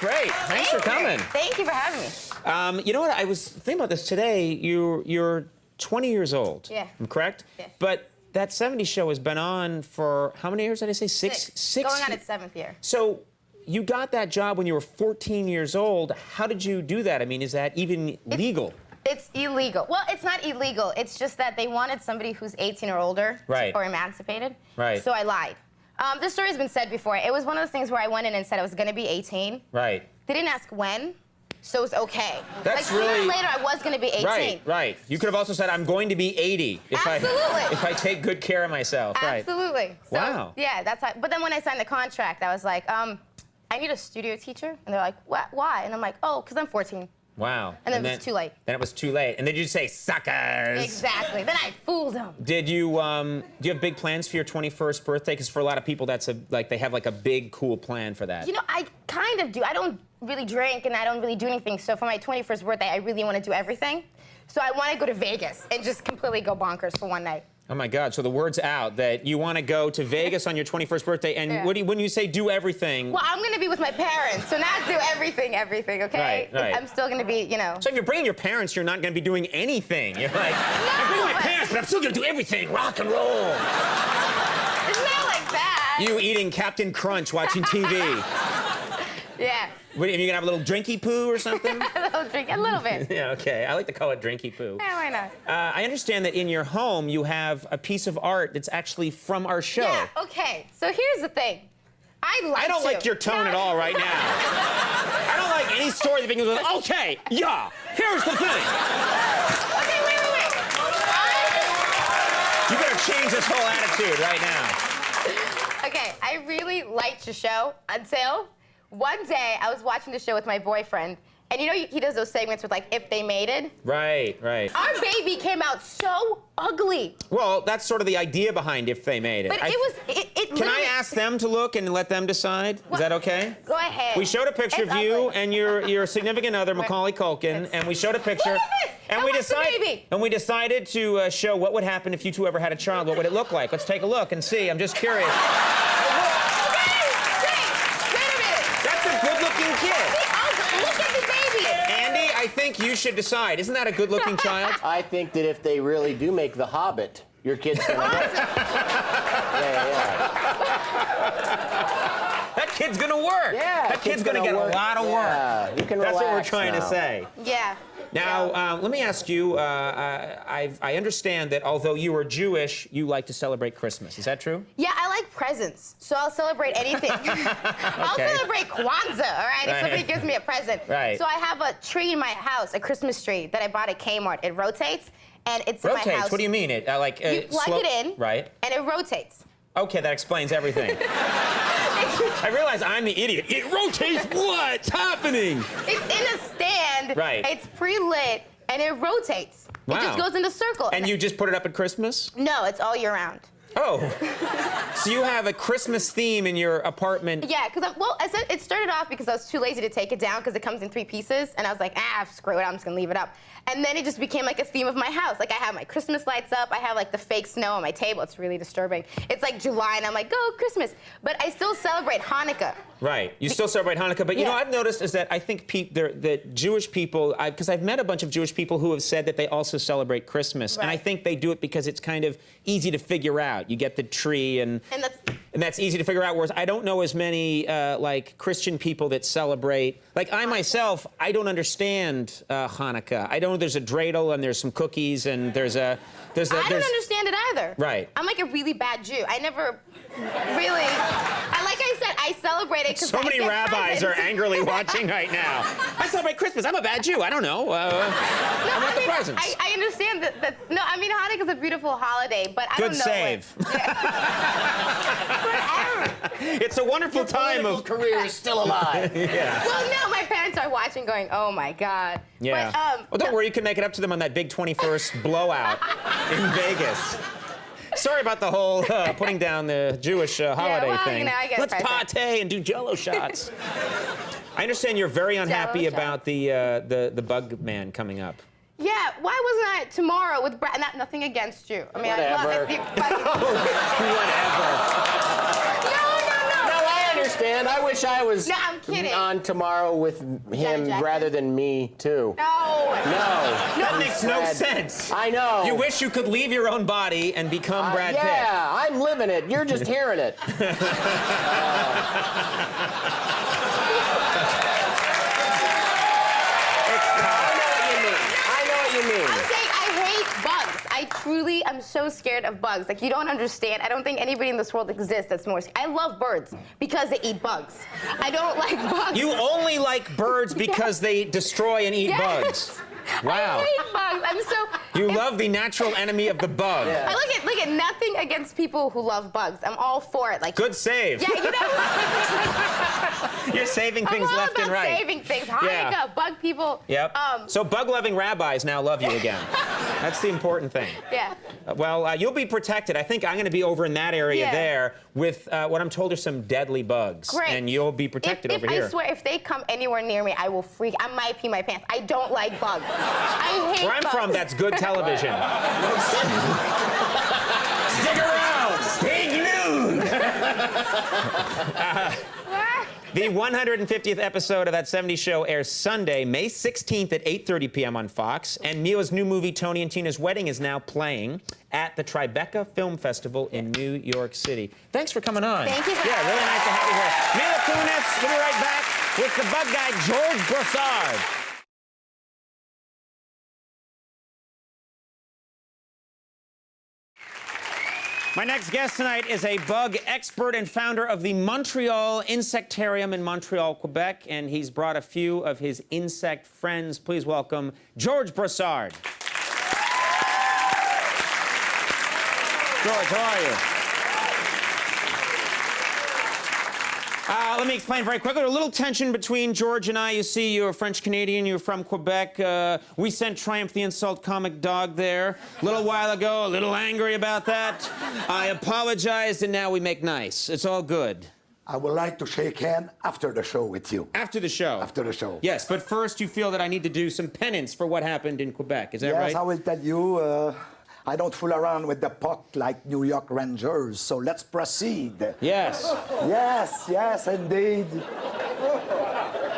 great. Thanks for coming. Thank you for having me. You know what? I was thinking about this today. You're 20 years old. Yeah. I'm correct? Yeah. But that 70s show has been on for how many years did I say? Six. Going on its 7th year. So you got that job when you were 14 years old. How did you do that? I mean, is that even legal? It's illegal. Well, it's not illegal. It's just that they wanted somebody who's 18 or older or emancipated. Right. So I lied. This story's been said before. It was one of those things where I went in and said I was going to be 18. Right. They didn't ask when, so it was okay. That's like, really... sooner or later, I was going to be 18. Right, right. You could have also said, I'm going to be 80 if I take good care of myself. Absolutely. Right. So, wow. Yeah, that's how... But then when I signed the contract, I was like, I need a studio teacher. And they're like, what? Why? And I'm like, oh, because I'm 14. Wow. And then it was too late. Then it was too late. And then you say, suckers. Exactly. Then I fooled them. Did you, do you have big plans for your 21st birthday? Because for a lot of people, that's they have like a big, cool plan for that. You know, I kind of do. I don't really drink and I don't really do anything. So for my 21st birthday, I really want to do everything. So I want to go to Vegas and just completely go bonkers for one night. Oh my God, so the word's out that you want to go to Vegas on your 21st birthday, and when you say do everything? Well, I'm going to be with my parents, so not do everything, okay? Right. I'm still going to be, you know. So if you're bringing your parents, you're not going to be doing anything. You're like, I'm bringing my parents, but I'm still going to do everything, rock and roll. It's not like that. You eating Captain Crunch, watching TV. Yeah. What, are you gonna have a little drinky poo or something? A little bit. Yeah, okay. I like to call it drinky poo. Yeah, why not? I understand that in your home you have a piece of art that's actually from our show. Yeah, okay. So here's the thing. I don't like your tone at all right now. I don't like any story that begins with, okay, yeah, here's the thing. Okay, wait. You better change this whole attitude right now. Okay, I really liked your show until one day I was watching the show with my boyfriend, and you know he does those segments with like if they mated. Right. Our baby came out so ugly. Well, that's sort of the idea behind if they made it. But Can I ask them to look and let them decide? Is that okay? Go ahead. We showed a picture of you and your significant other, Macaulay Culkin, and we showed a picture. And we decided to show what would happen if you two ever had a child. What would it look like? Let's take a look and see. I'm just curious. Good-looking kid. Look at the baby. Andy, I think you should decide. Isn't that a good-looking child? I think that if they really do make The Hobbit, your kid's gonna work. That kid's gonna work. Yeah. That kid's gonna get a lot of work. You can That's what we're relax trying to say. Yeah. Now, let me ask you, I understand that although you are Jewish, you like to celebrate Christmas. Is that true? Yeah, I like presents, so I'll celebrate anything. I'll celebrate Kwanzaa, all right, if somebody gives me a present. Right. So I have a tree in my house, a Christmas tree that I bought at Kmart. It rotates, and it's in my house. Rotates? What do you mean? It you plug it in, right, and it rotates. Okay, that explains everything. I realize I'm the idiot. It rotates. What's happening? It's in a stand. Right. It's pre-lit, and it rotates. Wow. It just goes in a circle. And you just put it up at Christmas? No, it's all year round. Oh. So you have a Christmas theme in your apartment? Yeah, because, it started off because I was too lazy to take it down because it comes in 3 pieces, and I was like, screw it, I'm just gonna leave it up. And then it just became like a theme of my house. Like I have my Christmas lights up, I have like the fake snow on my table. It's really disturbing. It's like July, and I'm like, go Christmas. But I still celebrate Hanukkah. Right, you still celebrate Hanukkah, but you know, I've noticed is that I think that Jewish people, because I've met a bunch of Jewish people who have said that they also celebrate Christmas, and I think they do it because it's kind of easy to figure out. You get the tree, and that's easy to figure out, whereas I don't know as many, like, Christian people that celebrate. Like, I myself, I don't understand Hanukkah. I don't know there's a dreidel, and there's some cookies, and I don't understand it either. Right. I'm like a really bad Jew. I never really, like I said, I celebrate it because so many rabbis are angrily watching right now. I celebrate Christmas. I'm a bad Jew. I don't know. I want the presents. I understand that. No, I mean, Hanukkah's a beautiful holiday, but I don't know. Good save. Whatever. It's a wonderful time of career is still alive. Yeah. Well, no, my parents are watching, going, "Oh my God." Yeah. But, well, don't worry. You can make it up to them on that big 21st blowout in Vegas. Sorry about the whole putting down the Jewish holiday thing. You know, I get Let's pate and do Jell-O shots. I understand you're very unhappy about the bug man coming up. Yeah, why wasn't I tomorrow with Brad? Nothing against you. I mean, Whatever. I love it. Whatever. No. No, I understand. understand. I wish I was No, I'm kidding. on tomorrow with him Jackson. rather than me, too. No. That makes no Brad. sense. I know. You wish you could leave your own body and become Brad Pitt. Yeah, I'm living it. You're just hearing it. I'm saying I hate bugs. I truly am so scared of bugs. Like, you don't understand. I don't think anybody in this world exists that's more scared. I love birds because they eat bugs. I don't like bugs. You only like birds because they destroy and eat bugs. Wow. I hate bugs. I'm so... You love the natural enemy of the bug. Yeah. I look at nothing against people who love bugs. I'm all for it. Like, Good save. yeah, you know. You're saving things I'm all left about and right. saving things. Hanukkah, bug people. Yep. So bug-loving rabbis now love you again. That's the important thing. Yeah. Well, you'll be protected. I think I'm going to be over in that area Yeah. there with what I'm told are some deadly bugs. Great. And you'll be protected over here. I swear, if they come anywhere near me, I will freak. I might pee my pants. I don't like bugs. I hate Where I'm bugs. from, that's good television. Stick around. Stay glued. The 150th episode of That 70s Show airs Sunday, May 16th at 8:30 p.m. on Fox. And Mila's new movie, Tony and Tina's Wedding, is now playing at the Tribeca Film Festival in New York City. Thanks for coming on. Thank you for Yeah, having really me. nice to have you here. Mila Kunis, we'll be right back with the bug guy, George Broussard. My next guest tonight is a bug expert and founder of the Montreal Insectarium in Montreal, Quebec, and he's brought a few of his insect friends. Please welcome George Broussard. George, how are you? Let me explain very quickly. A little tension between George and I. You see, you're a French-Canadian. You're from Quebec. We sent Triumph the Insult comic dog there a little while ago. A little angry about that. I apologized, and now we make nice. It's all good. I would like to shake hands after the show with you. After the show. After the show. Yes, but first you feel that I need to do some penance for what happened in Quebec. Is that right? Yes, I will tell you, I don't fool around with the puck like New York Rangers, so let's proceed. Yes. Yes, yes, indeed.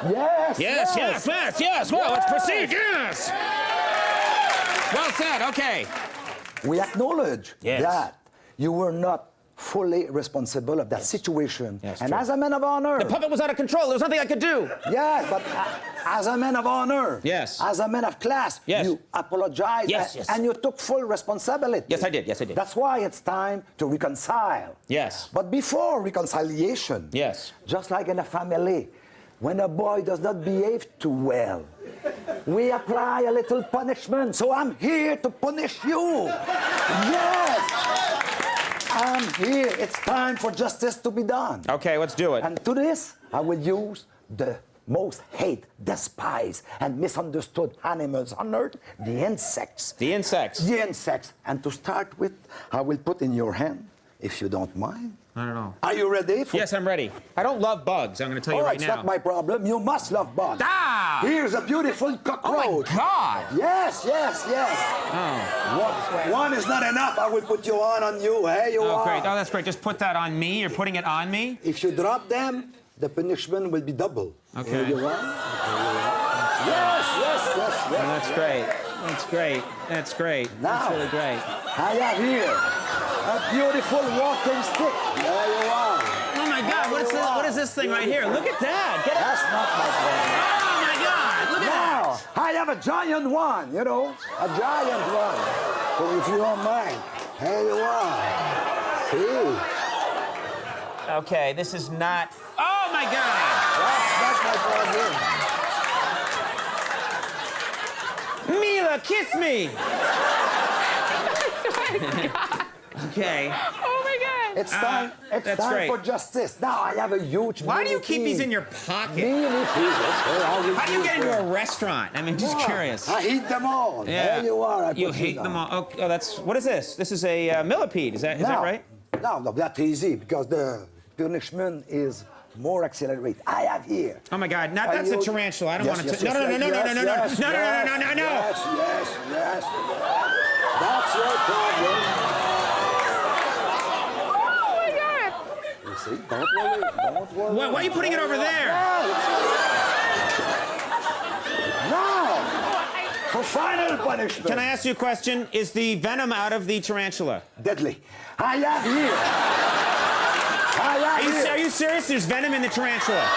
Yes, Yes. Well, let's proceed. Yes. Well said. Okay. We acknowledge Yes. that you were not fully responsible of that situation. Yes, and true. as a man of honor. The puppet was out of control. There was nothing I could do. Yes, but as a man of honor. Yes. As a man of class. Yes. You apologized. Yes. And you took full responsibility. Yes, I did. Yes, I did. That's why it's time to reconcile. Yes. But before reconciliation. Yes. Just like in a family, when a boy does not behave too well, we apply a little punishment. So I'm here to punish you. Yes. I'm here. It's time for justice to be done. Okay, let's do it. And to this, I will use the most hate, despised, and misunderstood animals on earth, the insects. The insects. The insects. And to start with, I will put in your hand, if you don't mind. I don't know. Are you ready? Yes, I'm ready. I don't love bugs. I'm going to tell you Oh, right it's now. not my problem. You must love bugs. Ah! Here's a beautiful cockroach. Oh my God! Yes. Oh. One is not enough. I will put you on you. Hey, you Oh, are. great. Oh, that's great. Just put that on me. You're putting it on me. If you drop them, the punishment will be double. Okay. Here you are. Yes. Oh, that's great. That's great. That's great. Now, That's really great. I have here a beautiful walking stick. There you are. Oh my God! What's this? What is this thing right here? Look at that! Get it! That's not my problem. Oh my God! Look at that! Now, I have a giant one, you know, a giant one. So if you don't mind, here you are. See? Okay, this is not. Oh my God! That's my problem. Mila, kiss me! Okay. Oh my God. It's time. It's that's time great. for justice. Now I have a huge. Why do you keep these in your pocket? How do you get into a restaurant? I mean, just curious. I hate them all. Yeah. There you are. I You put hate down. them all. Oh, that's what is this? This is a millipede. Is that right? No, that's easy because the punishment is more accelerated. I have here. Oh my God! Now Are that's a you- tarantula. I don't Yes, want to. yes, No! yes, No! yes, yes. That's your problem. Oh my God. You See, don't worry, don't worry. Why are you putting it over there? Now, for final punishment. Can I ask you a question? Is the venom out of the tarantula? Deadly. I am here. Are you serious? There's venom in the tarantula.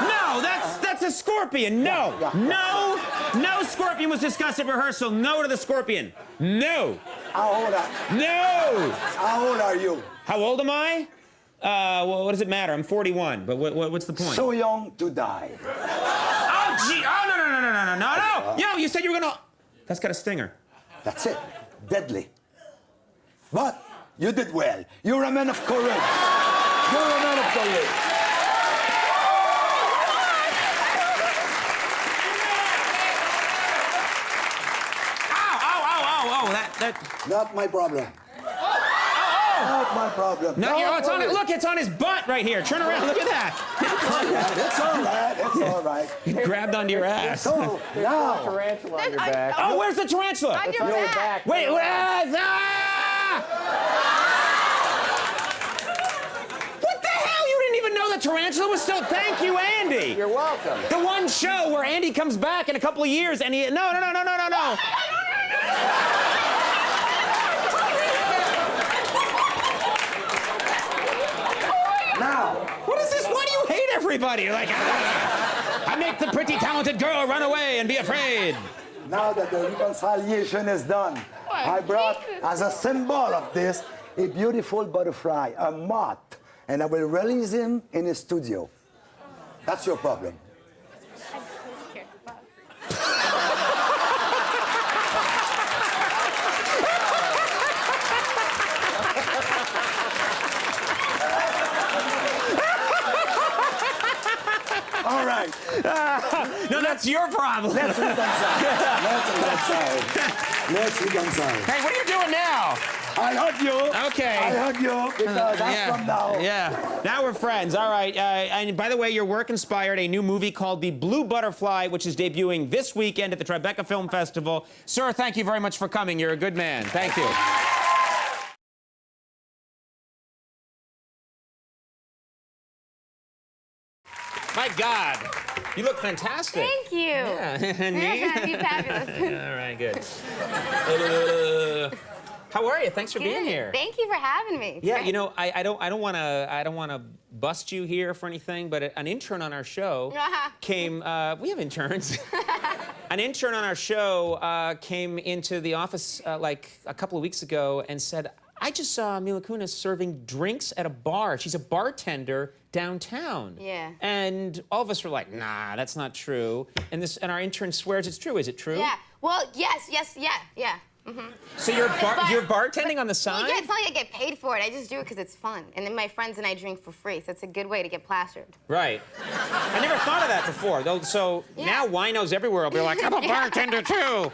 No, that's a scorpion. No, no scorpion was discussed at rehearsal. No to the scorpion. No. How old are No. How old are you? How old am I? Well, what does it matter? I'm 41. But what's the point? So young to die. Oh, gee. Oh, no. Yo, you said you were gonna. That's got a stinger. That's it. Deadly. But you did well. You're a man of courage. You're a man of courage. Oh, that. Not my problem. Not my problem. No, Don't it's on worry. it. Look, it's on his butt right here. Turn around. Look at that. It's all right. It's all right. He grabbed onto your ass. Tarantula So now, on your back. Oh, where's the tarantula? On your Your back. back. Wait, what the hell? You didn't even know the tarantula was still. Thank you, Andy. You're welcome. The one show where Andy comes back in a couple of years and he. No. now, What is this? Why do you hate everybody? You're like, I make the pretty talented girl run away and be afraid. now that the reconciliation is done, I brought as a symbol of this a beautiful butterfly, a moth, and I will release him in his studio. That's your problem. All right, No, that's your problem. let's reconcile. Let's reconcile. Hey, what are you doing now? I hug you. Okay. I hug you because I'm from now. Yeah. Now we're friends. All right. And by the way, your work inspired a new movie called The Blue Butterfly, which is debuting this weekend at the Tribeca Film Festival. Sir, thank you very much for coming. You're a good man. Thank you. My God, you look fantastic. Thank you. Yeah. You're fabulous. All right, good. How are you? Thanks for being Good. here. Thank you for having me. It's Yeah, great. you know, I don't want to bust you here for anything, but an intern on our show came. We have interns. An intern on our show came into the office like a couple of weeks ago and said, "I just saw Mila Kunis serving drinks at a bar. She's a bartender downtown." Yeah. And all of us were like, "Nah, that's not true." And our intern swears it's true. Is it true? Yeah. Well, yes, yeah. So you're bartending on the side? Well, yeah, it's not like I get paid for it. I just do it because it's fun. And then my friends and I drink for free, so it's a good way to get plastered. Right. I never thought of that before. Though, so now winos everywhere will be like, I'm a bartender too.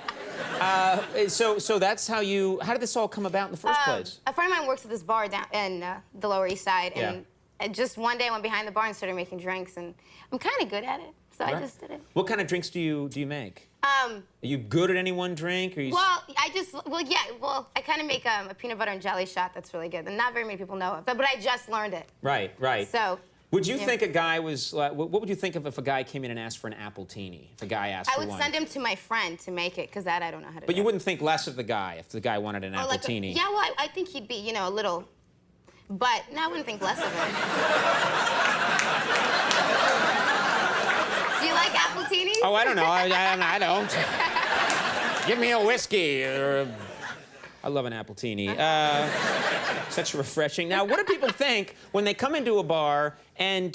So that's how did this all come about in the first place? A friend of mine works at this bar down in the Lower East Side, and Yeah. just one day I went behind the bar and started making drinks, and I'm kind of good at it, so I just did it. What kind of drinks do you make? Are you good at any one drink? Or Well, I kind of make a peanut butter and jelly shot that's really good, and not very many people know it, but I just learned it. Right. So. Would you think a guy was, what would you think of if a guy came in and asked for an appletini? If a guy asked for one? I would send him to my friend to make it, because that I don't know how to do. But you wouldn't think less of the guy if the guy wanted an Or like appletini. yeah, well, I think he'd be, a little, but no, I wouldn't think less of him. Do you like appletinis? Oh, I don't know. I don't. Give me a whiskey or I love an appletini. Such refreshing. Now, what do people think when they come into a bar and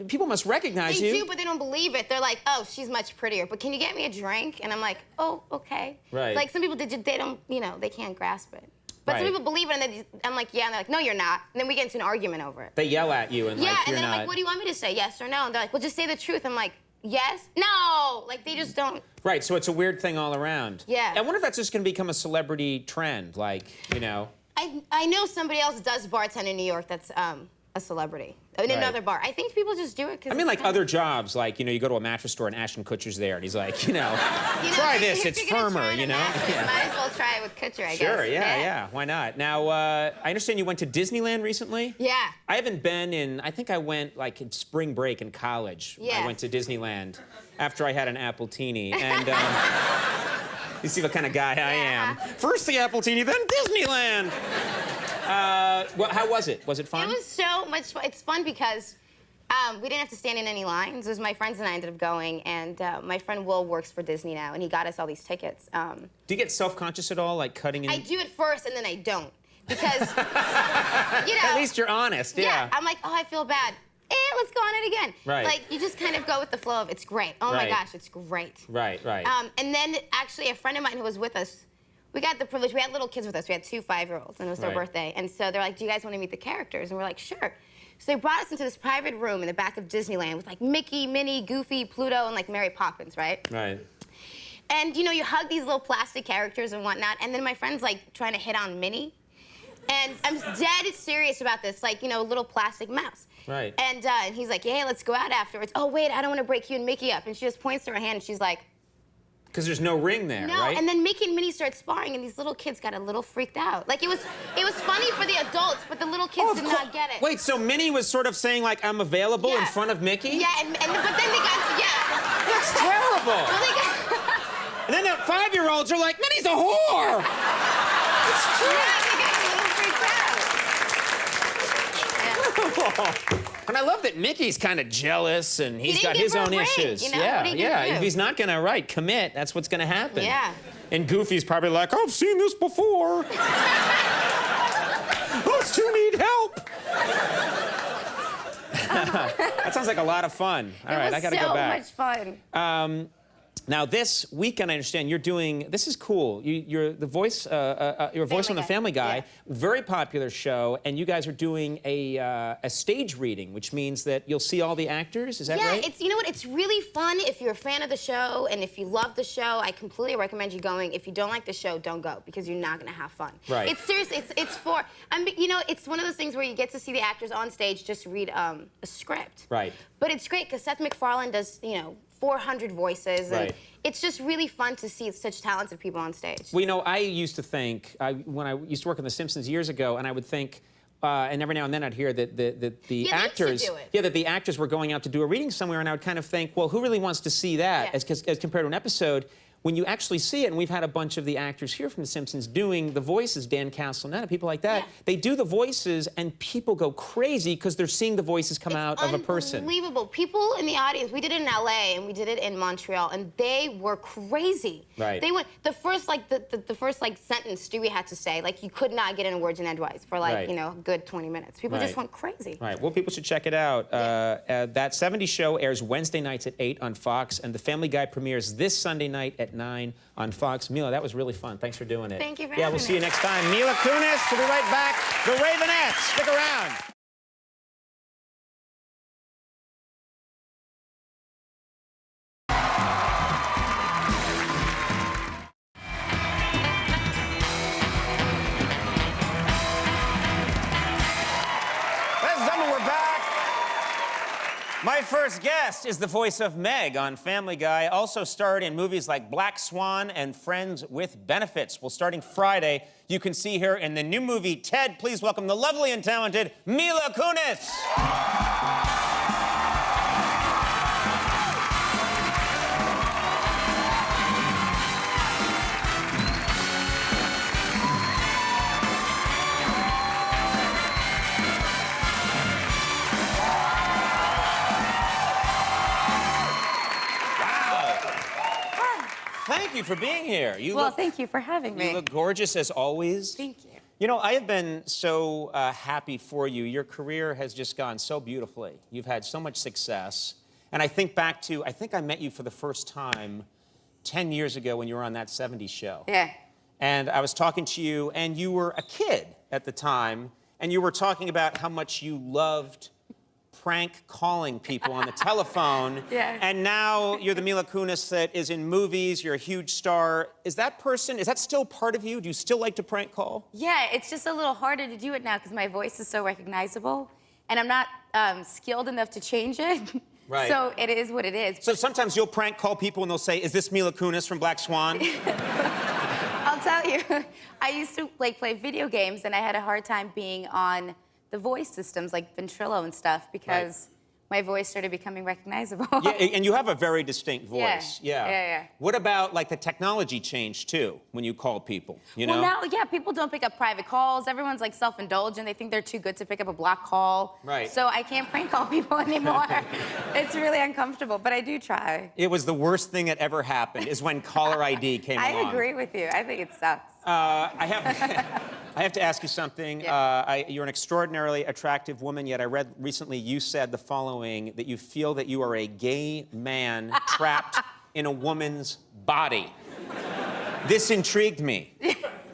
people must recognize you? They do, but they don't believe it. They're like, oh, she's much prettier, but can you get me a drink? And I'm like, oh, okay. Right. Like some people, they don't, they can't grasp it. But some Right. people believe it, and I'm like, yeah, and they're like, no, you're not. And then we get into an argument over it. They yell at you and Yeah, like and you're then I'm not. like, what do you want me to say, yes or no? And they're like, well, just say the truth. I'm like, yes? No! Like, they just don't. Right, so it's a weird thing all around. Yeah. I wonder if that's just going to become a celebrity trend, like, I know somebody else does bartend in New York that's a celebrity in another bar. I think people just do it because I mean, like other jobs, like, you know, you go to a mattress store and Ashton Kutcher's there, and he's like, you know, try this, it's firmer, you know? Yeah. Might as well try it with Kutcher, I guess. Sure, yeah, why not? Now, I understand you went to Disneyland recently? Yeah. I haven't been in, I think I went like in spring break in college. Yeah. I went to Disneyland after I had an Appletini, and you see what kind of guy I am. First the Appletini, then Disneyland. Well, how was it? Was it fun? It was so much fun. It's fun because we didn't have to stand in any lines. It was my friends and I ended up going, and my friend Will works for Disney now, and he got us all these tickets. Do you get self-conscious at all, like cutting in? I do it first, and then I don't. Because, you know. At least you're honest, yeah. I'm like, oh, I feel bad. Let's go on it again. Right. Like, you just kind of go with the flow of it's great. Oh, my gosh, it's great. Right. And then, actually, a friend of mine who was with us, we got the privilege, we had little kids with us. We had 2 5-year-olds, and it was their birthday. And so they're like, do you guys want to meet the characters? And we're like, sure. So they brought us into this private room in the back of Disneyland with, like, Mickey, Minnie, Goofy, Pluto, and, like, Mary Poppins, right? Right. And, you know, you hug these little plastic characters and whatnot, and then my friend's, like, trying to hit on Minnie. And I'm dead serious about this, like, you know, little plastic mouse. Right. And he's like, yeah, let's go out afterwards. Oh, wait, I don't want to break you and Mickey up. And she just points to her hand, and she's like... Because there's no ring there, no, right? And then Mickey and Minnie start sparring, and these little kids got a little freaked out. Like, it was funny for the adults, but the little kids did not get it. Wait, so Minnie was sort of saying, like, I'm available in front of Mickey? Yeah, but then they got, That's terrible. Well, they got... And then the 5-year-olds are like, Minnie's a whore! It's true. Yeah, they got a little freaked out. Yeah. And I love that Mickey's kind of jealous, and he's got his own issues. You know? What are you gonna do? If he's not gonna commit, that's what's gonna happen. Yeah. And Goofy's probably like, I've seen this before. Those two need help. That sounds like a lot of fun. All right, I gotta go back. It was so much fun. Now this weekend, I understand you're doing. This is cool. You're the voice. Your voice on the Family Guy. Very popular show, and you guys are doing a stage reading, which means that you'll see all the actors. Is that right? Yeah, you know what? It's really fun if you're a fan of the show, and if you love the show, I completely recommend you going. If you don't like the show, don't go because you're not gonna have fun. Right. It's serious. It's for. You know, it's one of those things where you get to see the actors on stage just read a script. Right. But it's great because Seth MacFarlane does 400 voices, and it's just really fun to see such talented people on stage. Well, you know, I used to think, when I used to work on The Simpsons years ago, and I would think, and every now and then I'd hear that the actors, that the actors were going out to do a reading somewhere, and I would kind of think, well, who really wants to see that as compared to an episode? When you actually see it, and we've had a bunch of the actors here from The Simpsons doing the voices, Dan Castellaneta, people like that, they do the voices, and people go crazy because they're seeing the voices come out of a person. Unbelievable. People in the audience, we did it in LA, and we did it in Montreal, and they were crazy. Right. They went, the first sentence Stewie had to say, like, you could not get in words and edgewise for, like, a good 20 minutes. People just went crazy. Right. Well, people should check it out. That 70s show airs Wednesday nights at 8 on Fox, and The Family Guy premieres this Sunday night at 9 on Fox. Mila, that was really fun. Thanks for doing it. Thank you for having me. We'll see you next time. Mila Kunis, we'll be right back. The Ravenettes, stick around. Ladies and gentlemen, we're back. My first guest is the voice of Meg on Family Guy, also starred in movies like Black Swan and Friends with Benefits. Well, starting Friday, you can see her in the new movie Ted. Please welcome the lovely and talented Mila Kunis. Thank you for being here. Thank you for having me. You look gorgeous as always. Thank you. You know, I have been so happy for you. Your career has just gone so beautifully. You've had so much success. And I think back to, I think I met you for the first time 10 years ago when you were on that 70s show. Yeah. And I was talking to you, and you were a kid at the time, and you were talking about how much you loved prank calling people on the telephone. Yeah. And now you're the Mila Kunis that is in movies, you're a huge star. Is that still part of you? Do you still like to prank call? Yeah, it's just a little harder to do it now because my voice is so recognizable. and I'm not skilled enough to change it. Right. So it is what it is. So sometimes you'll prank call people and they'll say, "Is this Mila Kunis from Black Swan?" I'll tell you, I used to like play video games, and I had a hard time being on the voice systems like Ventrilo and stuff because my voice started becoming recognizable. Yeah, and you have a very distinct voice. Yeah. What about like the technology change too when you call people? You know? Well, now, yeah, people don't pick up private calls. Everyone's like self-indulgent. They think they're too good to pick up a block call. Right. So I can't prank call people anymore. It's really uncomfortable, but I do try. It was the worst thing that ever happened is when caller ID came along. I agree with you. I think it sucks. I have to ask you something. Yeah. You're an extraordinarily attractive woman, yet I read recently you said the following, that you feel that you are a gay man trapped in a woman's body. This intrigued me,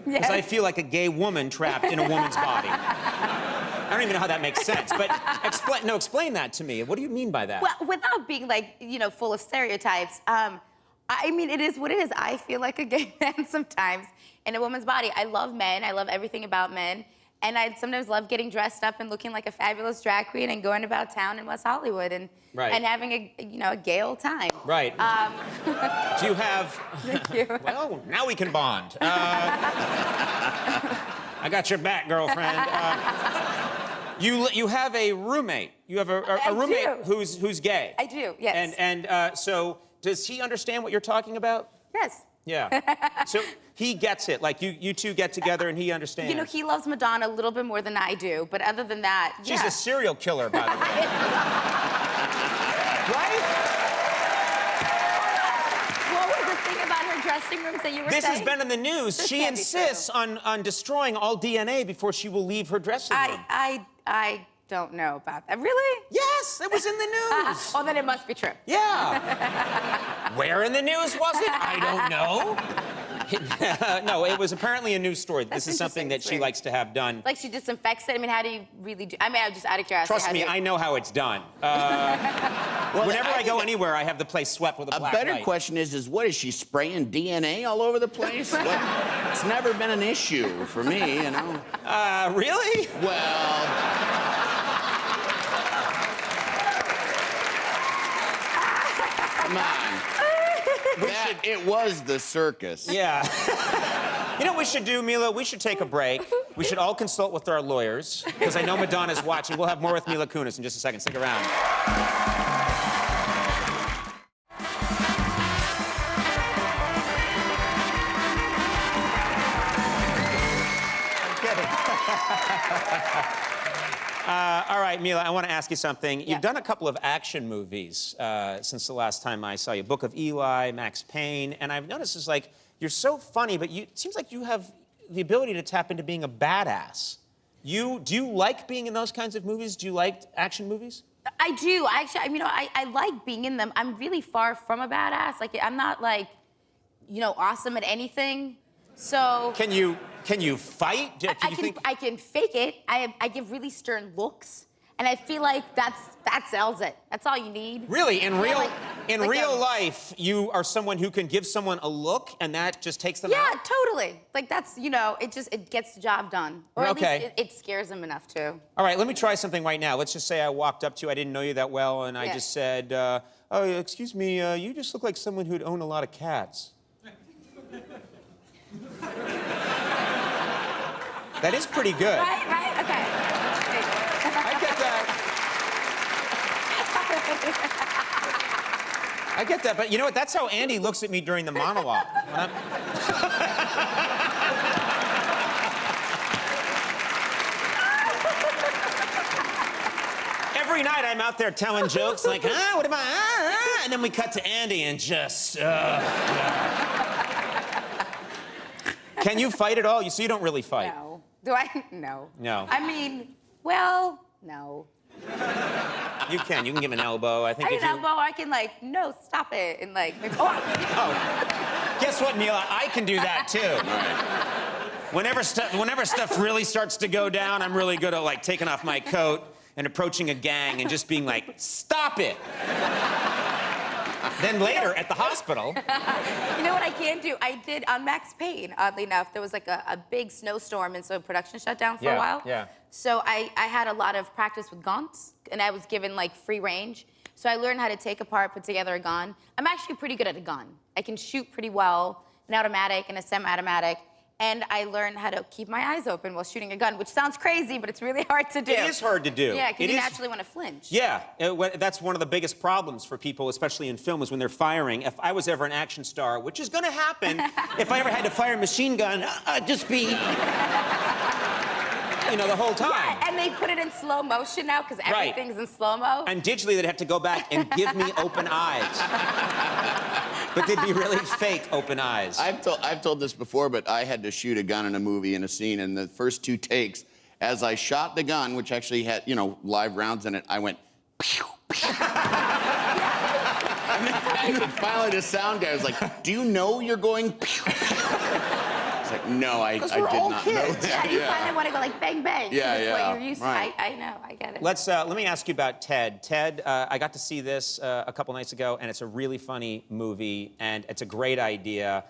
because I feel like a gay woman trapped in a woman's body. I don't even know how that makes sense, but explain that to me. What do you mean by that? Well, without being like, you know, full of stereotypes, I mean, it is what it is. I feel like a gay man sometimes in a woman's body. I love men. I love everything about men. And I sometimes love getting dressed up and looking like a fabulous drag queen and going about town in West Hollywood and having a gay old time. Right. Do you have... Thank you. Well, now we can bond. I got your back, girlfriend. You have a roommate. You have a roommate who's gay. I do, yes. And so does he understand what you're talking about? Yes. Yeah. So he gets it. Like you two get together and he understands. You know, he loves Madonna a little bit more than I do, but other than that, She's a serial killer, by the way. Right? What was the thing about her dressing rooms that you were saying? This has been in the news. This She can't be insists on destroying all DNA before she will leave her dressing room. I don't know about that. Really? Yes, it was in the news. Oh, then it must be true. Yeah. Where in the news was it? I don't know. No, it was apparently a news story. This is something that she likes to have done. Like she disinfects it? I mean, how do you really do? I mean, I'm just out of curiosity. Trust me, I know how it's done. Whenever I go anywhere, I have the place swept with a black light. A better question is what is she spraying DNA all over the place? It's never been an issue for me, you know. Really? Well. Come on. It was the circus. Yeah. You know what we should do, Mila? We should take a break. We should all consult with our lawyers, because I know Madonna's watching. We'll have more with Mila Kunis in just a second. Stick around. I'm kidding. All right, Mila, I want to ask you something. You've done a couple of action movies since the last time I saw you. Book of Eli, Max Payne, and I've noticed it's like you're so funny, but it seems like you have the ability to tap into being a badass. Do you like being in those kinds of movies? Do you like action movies? I do. Actually, you know, I like being in them. I'm really far from a badass. Like, I'm not like, you know, awesome at anything. So Can you fight? I can fake it. I give really stern looks, and I feel like that sells it. That's all you need. Really, in real like life, you are someone who can give someone a look, and that just takes them out? Yeah, totally. Like that's, you know, it gets the job done, or at least it scares them enough too. All right, let me try something right now. Let's just say I walked up to you, I didn't know you that well, and I just said, "Oh, excuse me, you just look like someone who'd own a lot of cats." That is pretty good. Right, okay. I get that. I get that, but you know what? That's how Andy looks at me during the monologue. Every night I'm out there telling jokes like, what am I, and then we cut to Andy and just, Can you fight at all? So you don't really fight. No. Do I? No. No. I mean, well, no. You can give him an elbow. I think I can elbow. I can like, no, stop it, and like, Oh. Guess what, Mila? I can do that too. Whenever stuff really starts to go down, I'm really good at like taking off my coat and approaching a gang and just being like, stop it. Then later at the hospital. You know what I can do? I did on Max Payne, oddly enough, there was like a big snowstorm, and so production shut down for a while. Yeah. So I had a lot of practice with guns, and I was given like free range. So I learned how to take apart, put together a gun. I'm actually pretty good at a gun. I can shoot pretty well, an automatic and a semi-automatic. And I learned how to keep my eyes open while shooting a gun, which sounds crazy, but it's really hard to do. It is hard to do. Yeah, because you naturally want to flinch. Yeah, that's one of the biggest problems for people, especially in film, is when they're firing. If I was ever an action star, which is going to happen, if I ever had to fire a machine gun, I'd just be, the whole time. Yeah, and they put it in slow motion now because everything's in slow-mo. And digitally, they'd have to go back and give me open eyes. But they'd be really fake open eyes. I've told this before, but I had to shoot a gun in a movie in a scene, and the first 2 takes, as I shot the gun, which actually had, live rounds in it, I went, pew, pew. And then finally the sound guy was like, do you know you're going pew? It's like, no, I did not know that. Yeah, you kind of want to go like bang, bang. Yeah, it's yeah. what you're used to. I know, I get it. Let me ask you about Ted. Ted, I got to see this a couple nights ago, and it's a really funny movie, and it's a great idea.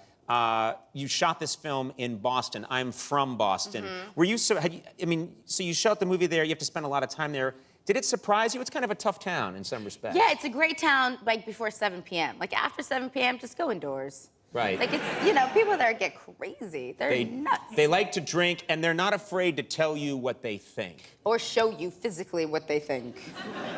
You shot this film in Boston. I'm from Boston. Were you so you shot the movie there, you have to spend a lot of time there. Did it surprise you? It's kind of a tough town in some respects. Yeah, it's a great town, like, before 7 p.m. Like, after 7 p.m., just go indoors. Right. Like, it's, people there get crazy. They're nuts. They like to drink, and they're not afraid to tell you what they think. Or show you physically what they think.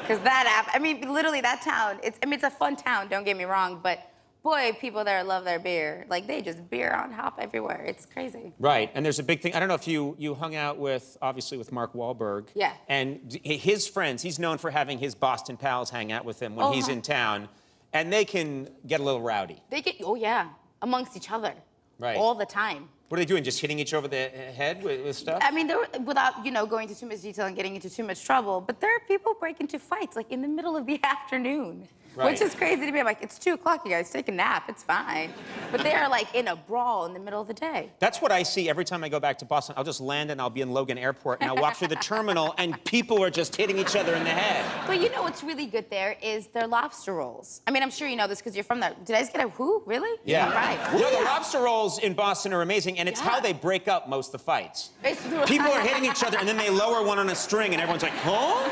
Because literally, that town, it's a fun town, don't get me wrong, but boy, people there love their beer. Like, they just beer on hop everywhere. It's crazy. Right, and there's a big thing. I don't know if you hung out obviously with Mark Wahlberg. Yeah. And his friends, he's known for having his Boston pals hang out with him when he's in town, and they can get a little rowdy. Oh yeah, amongst each other. Right. All the time. What are they doing, just hitting each over the head with stuff? I mean, without, going into too much detail and getting into too much trouble, but there are people break into fights, like, in the middle of the afternoon. Right. Which is crazy to me. I'm like, it's 2 o'clock, you guys, take a nap, it's fine. But they are, like, in a brawl in the middle of the day. That's what I see every time I go back to Boston. I'll just land and I'll be in Logan Airport, and I'll walk through the terminal, and people are just hitting each other in the head. But you know what's really good there is their lobster rolls. I mean, I'm sure you know this because you're from there. Did I just get a who? Really? Yeah. All right. The lobster rolls in Boston are amazing, and it's how they break up most of the fights. People are hitting each other, and then they lower one on a string, and everyone's like, huh?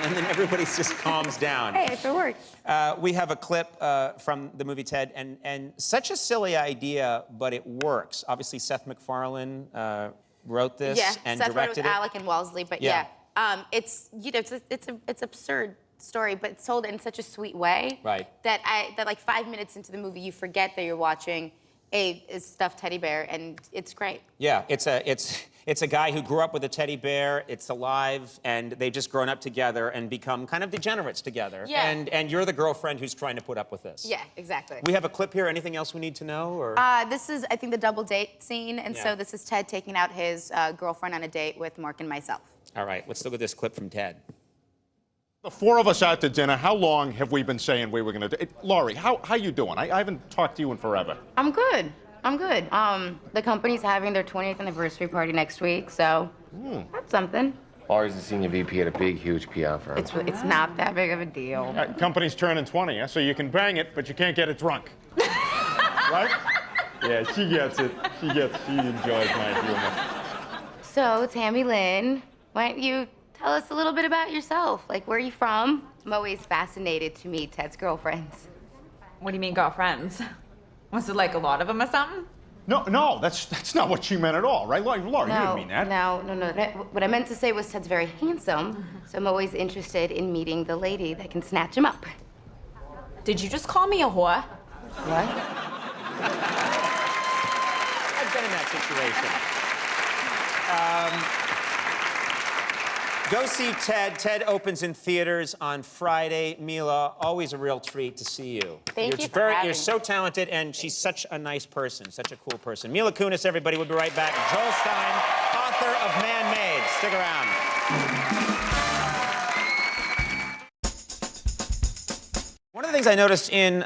And then everybody just calms down. Hey, if it works. We have a clip from the movie Ted, and such a silly idea, but it works. Obviously, Seth MacFarlane wrote this and Seth wrote it directed with Alec and Wellesley, but it's it's absurd story, but it's told in such a sweet way. Right. That like 5 minutes into the movie, you forget that you're watching a stuffed teddy bear, and it's great. Yeah, it's a guy who grew up with a teddy bear. It's alive, and they've just grown up together and become kind of degenerates together. Yeah. And you're the girlfriend who's trying to put up with this. Yeah, exactly. We have a clip here. Anything else we need to know, or? This is, I think, the double date scene, and so this is Ted taking out his girlfriend on a date with Mark and myself. All right, let's look at this clip from Ted. The 4 of us out to dinner, how long have we been saying we were going to do? Laurie, how you doing? I haven't talked to you in forever. I'm good. The company's having their 20th anniversary party next week, so that's something. Laurie's the senior VP at a big, huge PR firm. It's not that big of a deal. Company's turning 20, so you can bang it, but you can't get it drunk. Right? Yeah, she gets it. She enjoys my humor. So, Tammy Lynn, why don't you tell us a little bit about yourself? Like, where are you from? I'm always fascinated to meet Ted's girlfriends. What do you mean girlfriends? Was it like a lot of them or something? No, that's not what she meant at all, right? Laurie, you didn't mean that. No. What I meant to say was Ted's very handsome, so I'm always interested in meeting the lady that can snatch him up. Did you just call me a whore? What? I've been in that situation. Go see Ted. Ted opens in theaters on Friday. Mila, always a real treat to see you. Thank you for having me. You're so talented, and she's such a nice person, such a cool person. Mila Kunis, everybody. We'll be right back. Joel Stein, author of Man-Made. Stick around. One of the things I noticed in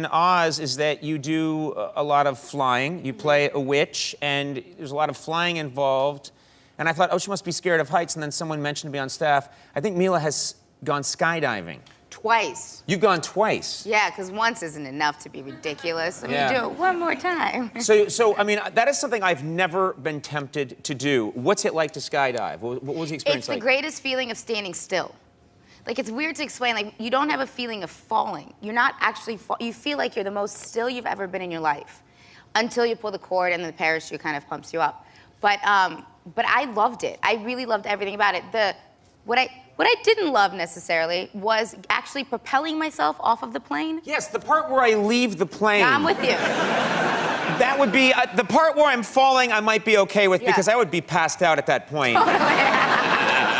Oz is that you do a lot of flying. You play a witch, and there's a lot of flying involved. And I thought, oh, she must be scared of heights. And then someone mentioned to me on staff, I think Mila has gone skydiving. Twice. You've gone twice. Yeah, because once isn't enough to be ridiculous. Let Yeah. me do it one more time. So I mean, that is something I've never been tempted to do. What's it like to skydive? What was the experience It's like? the greatest feeling of standing still. Like, it's weird to explain. Like, you don't have a feeling of falling. You're not actually you feel like you're the most still you've ever been in your life until you pull the cord and the parachute kind of pumps you up. But I loved it. I really loved everything about it. What I didn't love necessarily was actually propelling myself off of the plane. Yes, the part where I leave the plane. Yeah, I'm with you. That would be the part where I'm falling. I might be okay with because I would be passed out at that point.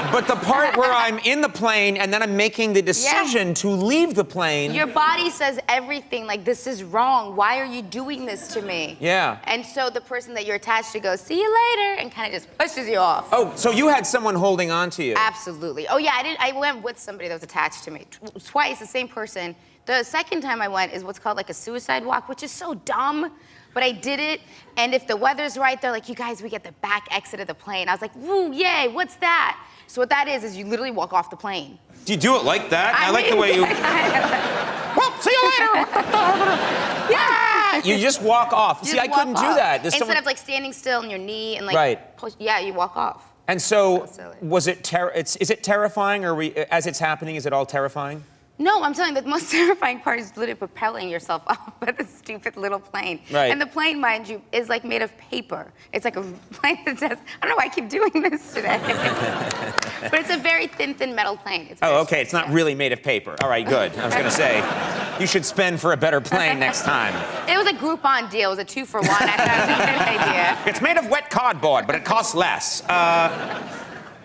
But the part where I'm in the plane and then I'm making the decision to leave the plane. Your body says everything like, this is wrong. Why are you doing this to me? Yeah. And so the person that you're attached to goes, see you later, and kind of just pushes you off. Oh, so you had someone holding on to you. Absolutely. Oh, yeah, I went with somebody that was attached to me. Twice, the same person. The second time I went is what's called like a suicide walk, which is so dumb. But I did it, and if the weather's right, they're like, you guys, we get the back exit of the plane. I was like, woo, yay, what's that? So what that is you literally walk off the plane. Do you do it like that? I like the way you... Well, see you later. Yeah. You just walk off. You See, just I couldn't walk do off. that. There's Instead someone... of like standing still on your knee and like Right. push, yeah, you walk off. And so, So silly. was it is it terrifying, or as it's happening, is it all terrifying? No, I'm telling you, the most terrifying part is literally propelling yourself off of this stupid little plane. Right. And the plane, mind you, is like made of paper. It's like a plane that says, I don't know why I keep doing this today. But it's a very thin metal plane. It's very Okay, it's not really made of paper. All right, good. I was gonna say, you should spend for a better plane next time. It was a Groupon deal. It was a 2-for-1. I thought it was a good idea. It's made of wet cardboard, but it costs less.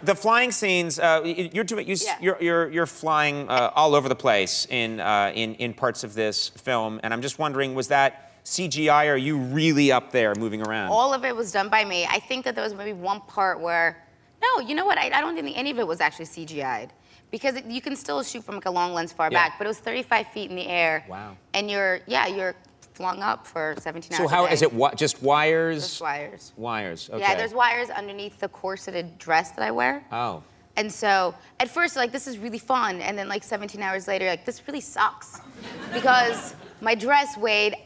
The flying scenes, you're flying all over the place in parts of this film, and I'm just wondering, was that CGI, or are you really up there moving around? All of it was done by me. I think that there was maybe one part where, no, you know what? I don't think any of it was actually CGI'd. Because you can still shoot from like a long lens far back, but it was 35 feet in the air. Wow. And you're flung up for 17 hours So how a day. is it? Just wires? Just wires. Wires. Okay. Yeah, there's wires underneath the corseted dress that I wear. Oh. And so at first, like, this is really fun. And then like 17 hours later, like, this really sucks. Because my dress weighed,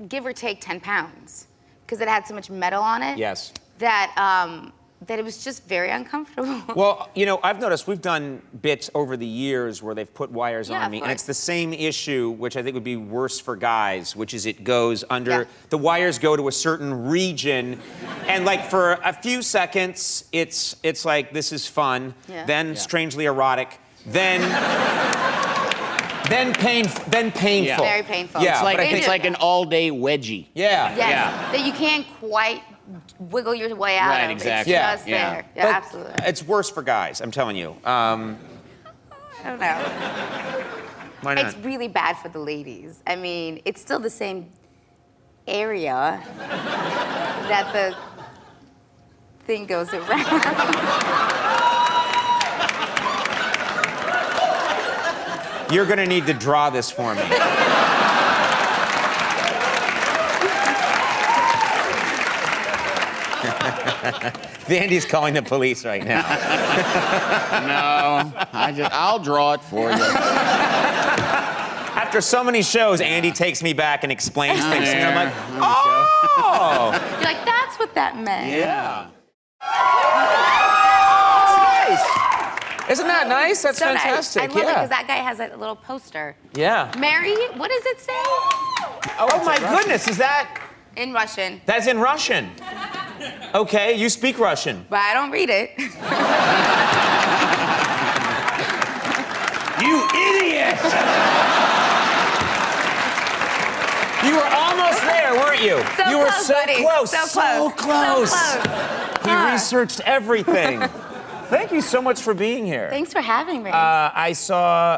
give or take, 10 pounds. Because it had so much metal on it. Yes. That it was just very uncomfortable. Well, you know, I've noticed we've done bits over the years where they've put wires Yeah, on of me, and course. it's the same issue, which I think would be worse for guys, which is it goes under, the wires go to a certain region, and like for a few seconds, it's like, this is fun, then strangely erotic, then painful. Very painful. Yeah, It's like an all-day wedgie. Yeah. Yes, that you can't quite wiggle your way out Right, of. exactly. It's Yeah. just there. Yeah, But absolutely. it's worse for guys, I'm telling you. I don't know. Why not? It's really bad for the ladies. I mean, it's still the same area that the thing goes around. You're gonna need to draw this for me. Andy's calling the police right now. No, I'll draw it for you. After so many shows, Andy takes me back and explains things to me. I'm like, There you oh! You're like, that's what that meant. Yeah. Nice. Isn't that nice? That's So fantastic. nice. I love it yeah. because that guy has a little poster. Yeah. Mary, what does it say? Oh my goodness, is that? In Russian. That's in Russian. Okay, you speak Russian. But I don't read it. You idiot! You were almost there, weren't you? So you were close, so buddy. close. So So close. close. So close. He researched everything. Thank you so much for being here. Thanks for having me. I saw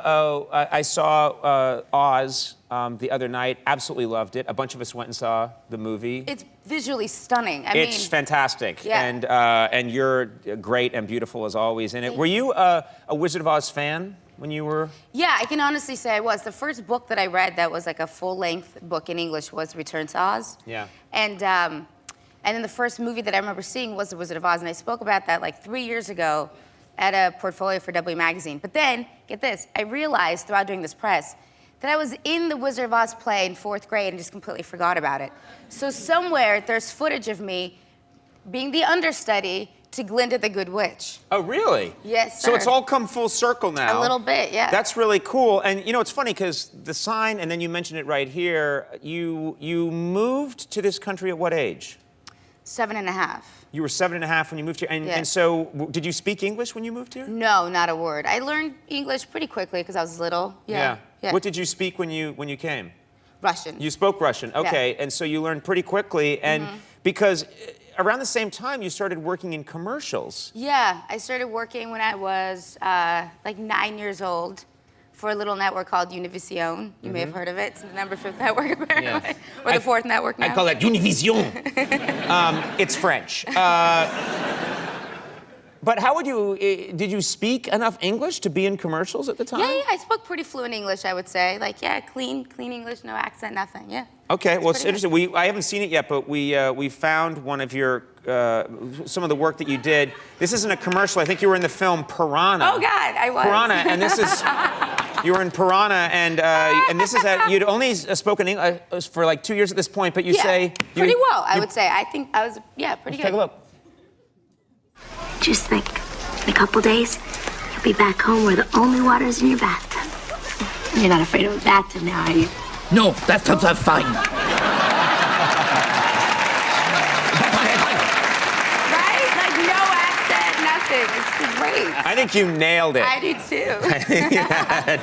Oz the other night. Absolutely loved it. A bunch of us went and saw the movie. It's visually stunning. It's fantastic. Yeah. And you're great and beautiful as always in it. Were you a Wizard of Oz fan when you were? Yeah, I can honestly say I was. The first book that I read that was like a full-length book in English was Return to Oz. Yeah. And then the first movie that I remember seeing was The Wizard of Oz, and I spoke about that like 3 years ago at a portfolio for W Magazine. But then, get this, I realized throughout doing this press that I was in the Wizard of Oz play in 4th grade and just completely forgot about it. So somewhere there's footage of me being the understudy to Glinda the Good Witch. Oh, really? Yes, So sir. it's all come full circle now. A little bit, yeah. That's really cool. And you know, it's funny because the sign, and then you mentioned it right here, you moved to this country at what age? 7.5. You were 7.5 when you moved here. And, Yeah. and so, did you speak English when you moved here? No, not a word. I learned English pretty quickly because I was little. Yeah. What did you speak when you came? Russian. You spoke Russian, okay. And so you learned pretty quickly. And because around the same time, you started working in commercials. Yeah, I started working when I was like 9 years old for a little network called Univision. You may have heard of it. It's the number 5th network, apparently. Or the 4th network now. I call that Univision. It's French. But how would you, did you speak enough English to be in commercials at the time? Yeah, I spoke pretty fluent English, I would say. Like, yeah, clean English, no accent, nothing, yeah. Okay, well, it's pretty interesting. I haven't seen it yet, but we found one of your, some of the work that you did. This isn't a commercial. I think you were in the film Piranha. Oh, God, I was. Piranha, and this is, you were in Piranha, and this is that you'd only spoken English for like 2 years at this point, but you say... pretty well, I would say. I think I was, yeah, pretty good. Take a look. Just think, in a couple days, you'll be back home where the only water is in your bathtub. You're not afraid of a bathtub now, are you? No, bathtubs are fine. Right? Like, no accent, nothing. It's great. I think you nailed it. I do, too. You had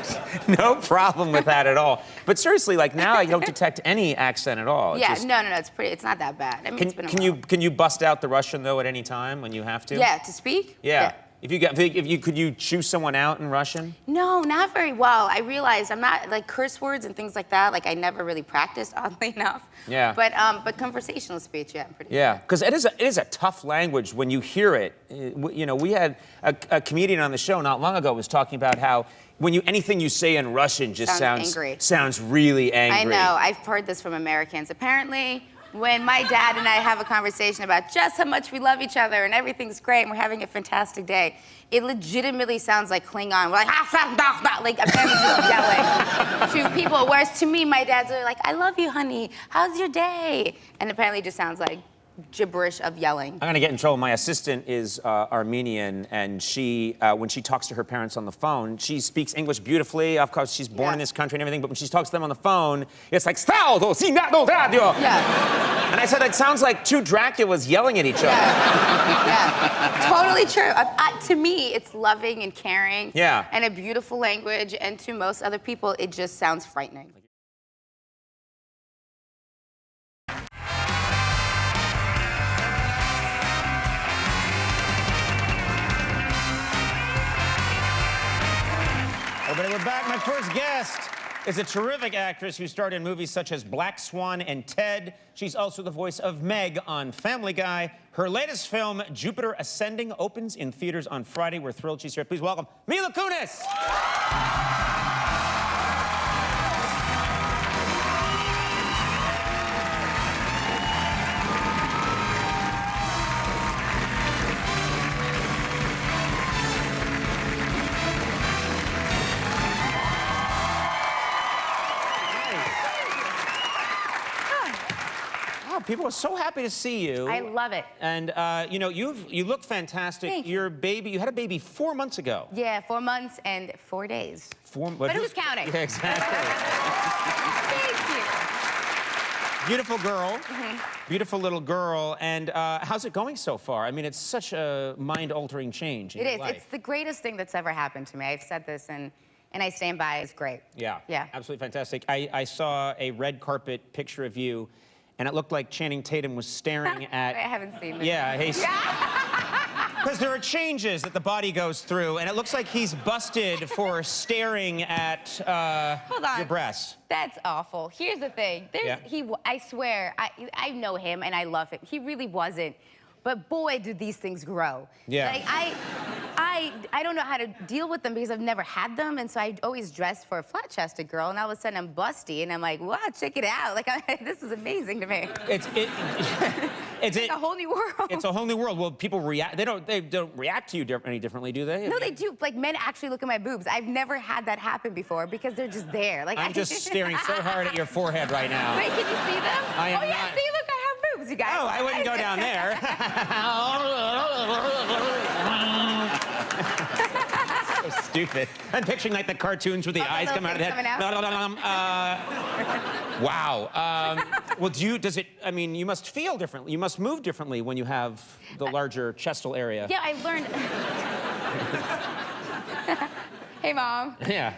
no problem with that at all. But seriously, like now, you don't detect any accent at all. Yeah, Just, no, it's not that bad. I mean, it's been a while. can you bust out the Russian though at any time when you have to? Yeah, to speak? Yeah. Could you choose someone out in Russian? No, not very well. I realized I'm not, like, curse words and things like that, like, I never really practiced, oddly enough. Yeah. But conversational speech, yeah, I'm pretty good. Yeah, because it is a tough language when you hear it. You know, we had a comedian on the show not long ago was talking about how anything you say in Russian just sounds really angry. I know. I've heard this from Americans. Apparently, when my dad and I have a conversation about just how much we love each other and everything's great and we're having a fantastic day, it legitimately sounds like Klingon. We're like, like apparently just yelling to people. Whereas to me, my dad's like, I love you, honey. How's your day? And apparently it just sounds like gibberish of yelling. I'm gonna get in trouble. My assistant is Armenian, and she, when she talks to her parents on the phone, she speaks English beautifully. Of course, she's born in this country and everything, but when she talks to them on the phone, it's like, Yeah. And I said, it sounds like two Draculas yelling at each other. Yeah. Totally true. To me, it's loving and caring. Yeah. And a beautiful language, and to most other people, it just sounds frightening. Everybody, we're back. My first guest is a terrific actress who starred in movies such as Black Swan and Ted. She's also the voice of Meg on Family Guy. Her latest film, Jupiter Ascending, opens in theaters on Friday. We're thrilled she's here. Please welcome Mila Kunis. People are so happy to see you. I love it. And you know, you look fantastic. Thank you. Your baby, you had a baby 4 months ago. Yeah, 4 months and 4 days. But who's counting? Yeah, exactly. Thank you. Beautiful girl. Beautiful little girl. And how's it going so far? I mean, it's such a mind-altering change in It your is. life. It's the greatest thing that's ever happened to me. I've said this, and I stand by. It's great. Yeah. Yeah. Absolutely fantastic. I saw a red carpet picture of you, and it looked like Channing Tatum was staring at... I haven't seen this. Yeah, because there are changes that the body goes through, and it looks like he's busted for staring at Hold on. your breasts. That's awful. Here's the thing. I swear, I know him and I love him. He really wasn't. But boy, do these things grow. Yeah. Like, I don't know how to deal with them because I've never had them, and so I always dressed for a flat-chested girl, and all of a sudden I'm busty, and I'm like, wow, check it out. Like, this is amazing to me. Is It's a whole new world. It's a whole new world. Well, people react. They don't react to you any differently, do they? No, they do. Like, men actually look at my boobs. I've never had that happen before because they're just there. Like, I'm just staring so hard at your forehead right now. Wait, can you see them? I am oh, yeah, not. see, look, I have boobs, you guys. Oh, I wouldn't go down there. So stupid. I'm picturing like the cartoons with the eyes come out of the head. Wow. Well, I mean, you must feel differently. You must move differently when you have the larger chestal area. Yeah, I've learned. Hey, Mom. Yeah.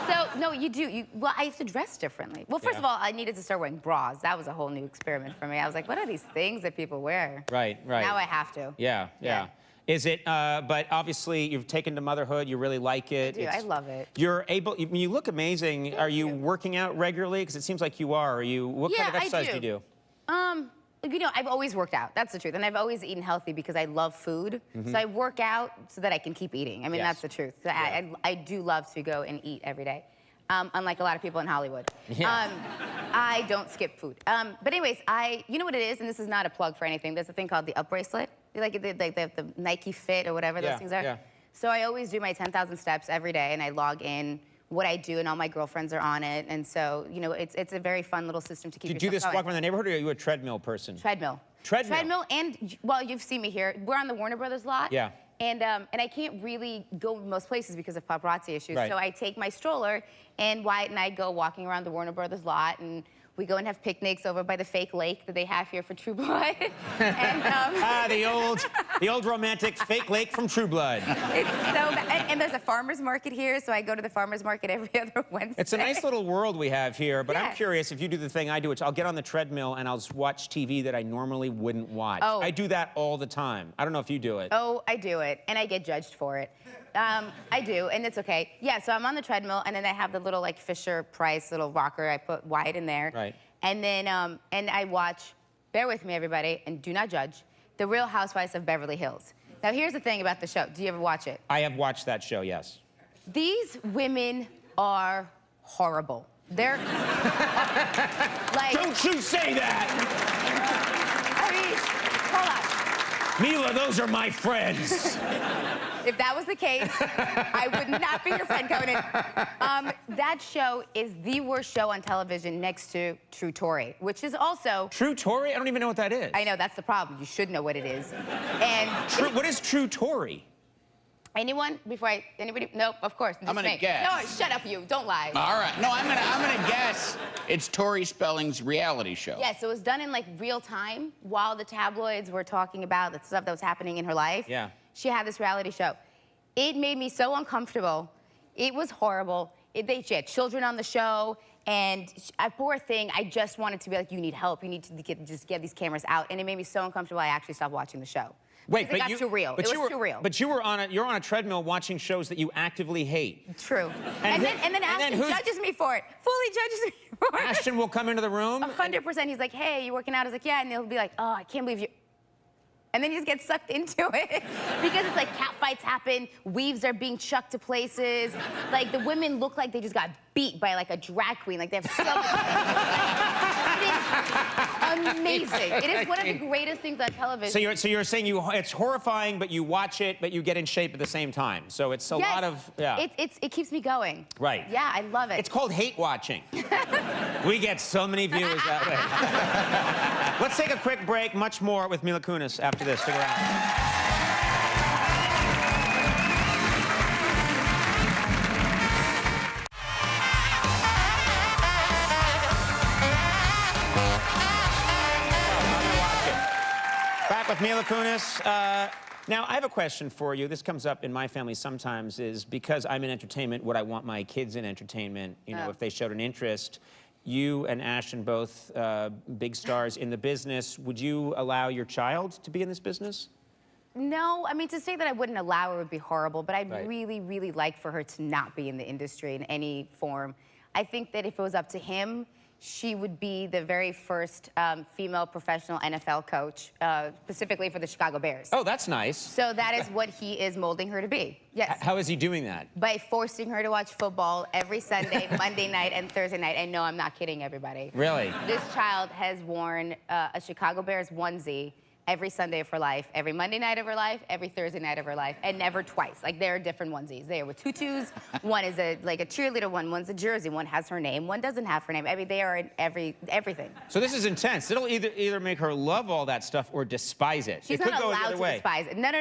So, no, you do. Well, I used to dress differently. Well, first of all, I needed to start wearing bras. That was a whole new experiment for me. I was like, what are these things that people wear? Right, right. Now I have to. Yeah. Is it, but obviously you've taken to motherhood, you really like it. I love it. You look amazing. Are you working out regularly? Because it seems like you are. What kind of exercise do you do? You know, I've always worked out. That's the truth. And I've always eaten healthy because I love food. So I work out so that I can keep eating. I mean, that's the truth. I do love to go and eat every day. Unlike a lot of people in Hollywood. Yeah. I don't skip food. But anyways, you know what it is, and this is not a plug for anything. There's a thing called the Up bracelet. Like the Nike Fit or whatever those things are. Yeah. So I always do my 10,000 steps every day, and I log in what I do, and all my girlfriends are on it. And so, you know, it's a very fun little system to keep Do you do this going. walk around the neighborhood, or are you a treadmill person? Treadmill. Treadmill? And, well, you've seen me here. We're on the Warner Brothers lot. Yeah. And I can't really go most places because of paparazzi issues. Right. So I take my stroller, and Wyatt and I go walking around the Warner Brothers lot, and we go and have picnics over by the fake lake that they have here for True Blood. And, the old romantic fake lake from True Blood. It's so bad. And there's a farmer's market here, so I go to the farmer's market every other Wednesday. It's a nice little world we have here, but Yeah. I'm curious if you do the thing I do, which I'll get on the treadmill and I'll watch TV that I normally wouldn't watch. Oh. I do that all the time. I don't know if you do it. Oh, I do it, and I get judged for it. I do, and it's okay. Yeah, so I'm on the treadmill, and then I have the little, like, Fisher-Price little rocker. I put Wyatt in there. Right. And then, and I watch, bear with me, everybody, and do not judge, The Real Housewives of Beverly Hills. Now, here's the thing about the show. Do you ever watch it? I have watched that show, yes. These women are horrible. They're like... Don't you say that! I mean, hold on. Mila, those are my friends. If that was the case, I would not be your friend, Conan. That show is the worst show on television next to True Tory, which is also... True Tory? I don't even know what that is. I know, that's the problem. You should know what it is. And... What is True Tory? Anyone? Anybody? Nope, of course. I'm gonna guess. No, shut up, you. Don't lie. All right. No, I'm gonna guess it's Tori Spelling's reality show. Yes, it was done in, like, real time while the tabloids were talking about the stuff that was happening in her life. Yeah. She had this reality show. It made me so uncomfortable. It was horrible. She had children on the show, and poor thing, I just wanted to be like, you need help. You need to just get these cameras out. And it made me so uncomfortable, I actually stopped watching the show. Wait, but it got too real. It was too real. But you're on a treadmill watching shows that you actively hate. True. And then Ashton judges me for it. Fully judges me for it. Ashton will come into the room? 100%. He's like, hey, you working out? I was like, yeah. And he'll be like, oh, I can't believe you. And then you just get sucked into it. Because it's like cat fights happen, weaves are being chucked to places. Like, the women look like they just got beat by, like, a drag queen. Like, they have so much. It is amazing. It is one of the greatest things on television. So you're saying it's horrifying, but you watch it, but you get in shape at the same time. So it's a lot of, yeah. It keeps me going. Right. Yeah, I love it. It's called hate watching. We get so many viewers that way. Let's take a quick break. Much more with Mila Kunis after this. Stick around. Back with Mila Kunis. Now, I have a question for you. This comes up in my family sometimes, is because I'm in entertainment, would I want my kids in entertainment? You know, if they showed an interest. You and Ashton, both big stars in the business. Would you allow your child to be in this business? No, I mean, to say that I wouldn't allow her would be horrible, but I'd Right. really, really like for her to not be in the industry in any form. I think that if it was up to him, she would be the very first female professional NFL coach, specifically for the Chicago Bears. Oh, that's nice. So that is what he is molding her to be. Yes. How is he doing that? By forcing her to watch football every Sunday, Monday night, and Thursday night. And no, I'm not kidding, everybody. Really? This child has worn a Chicago Bears onesie every Sunday of her life, every Monday night of her life, every Thursday night of her life, and never twice. Like, there are different onesies. They are with tutus. One is like a cheerleader one. One's a jersey. One has her name. One doesn't have her name. I mean, they are in everything. So this is intense. It'll either make her love all that stuff or despise it. She's it could not go allowed the other to way. despise it. No.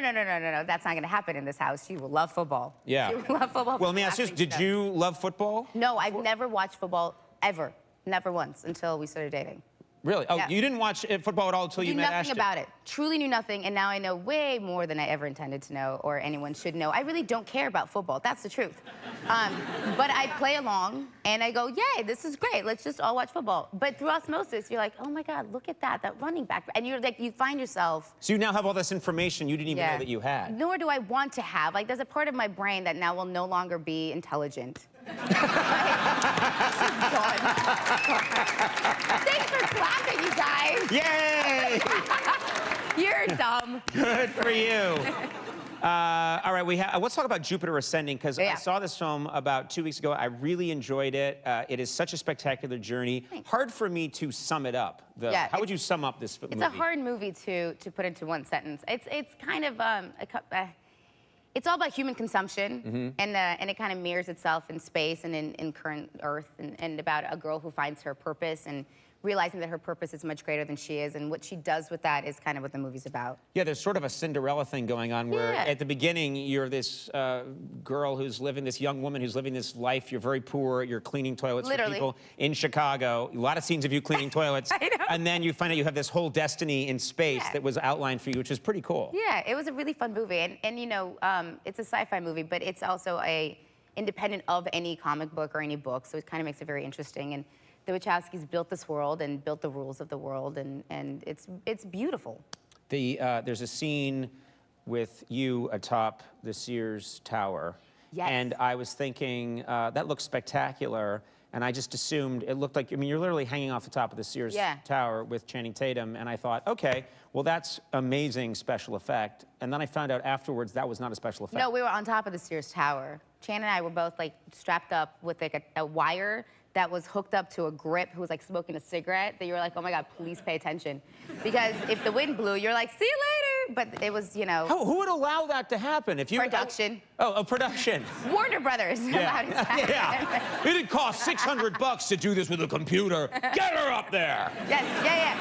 That's not going to happen in this house. She will love football. Yeah. She will love football. Well, let me ask you, did you love football? No, I've never watched football, ever. Never once, until we started dating. Really? Oh, Yeah. you didn't watch football at all until you met Ashton? Knew nothing about it. Truly knew nothing, and now I know way more than I ever intended to know or anyone should know. I really don't care about football. That's the truth. But I play along, and I go, yay, this is great. Let's just all watch football. But through osmosis, you're like, oh my God, look at that running back. And you're like, you find yourself. So you now have all this information you didn't even know that you had. Nor do I want to have. Like, there's a part of my brain that now will no longer be intelligent. Thanks for clapping, you guys. Yay! You're dumb. Good for you. All right, let's talk about Jupiter Ascending, because I saw this film about 2 weeks ago. I really enjoyed it. It is such a spectacular journey. Thanks. Hard for me to sum it up. How would you sum up this movie? It's a hard movie to put into one sentence. It's kind of it's all about human consumption, and it kind of mirrors itself in space and in current Earth, and about a girl who finds her purpose and realizing that her purpose is much greater than she is, and what she does with that is kind of what the movie's about. Yeah, there's sort of a Cinderella thing going on where at the beginning you're this girl who's living, this young woman who's living this life. You're very poor. You're cleaning toilets for people in Chicago. A lot of scenes of you cleaning toilets. I know. And then you find out you have this whole destiny in space that was outlined for you, which is pretty cool. Yeah, it was a really fun movie, and you know, it's a sci-fi movie, but it's also independent of any comic book or any book, so it kind of makes it very interesting. And the Wachowskis built this world and built the rules of the world, and it's beautiful. There's a scene with you atop the Sears Tower. Yes. And I was thinking, that looks spectacular. And I just assumed it looked like, I mean, you're literally hanging off the top of the Sears Tower with Channing Tatum. And I thought, okay, well, that's amazing special effect. And then I found out afterwards that was not a special effect. No, we were on top of the Sears Tower. Chan and I were both like strapped up with like a wire that was hooked up to a grip who was like smoking a cigarette, that you were like, oh my God, please pay attention. Because if the wind blew, you're like, see you later. But it was, you know. Who would allow that to happen? If you Production. Production. Warner Brothers allowed it to happen. Yeah. It didn't cost $600 to do this with a computer. Get her up there. Yes, yeah.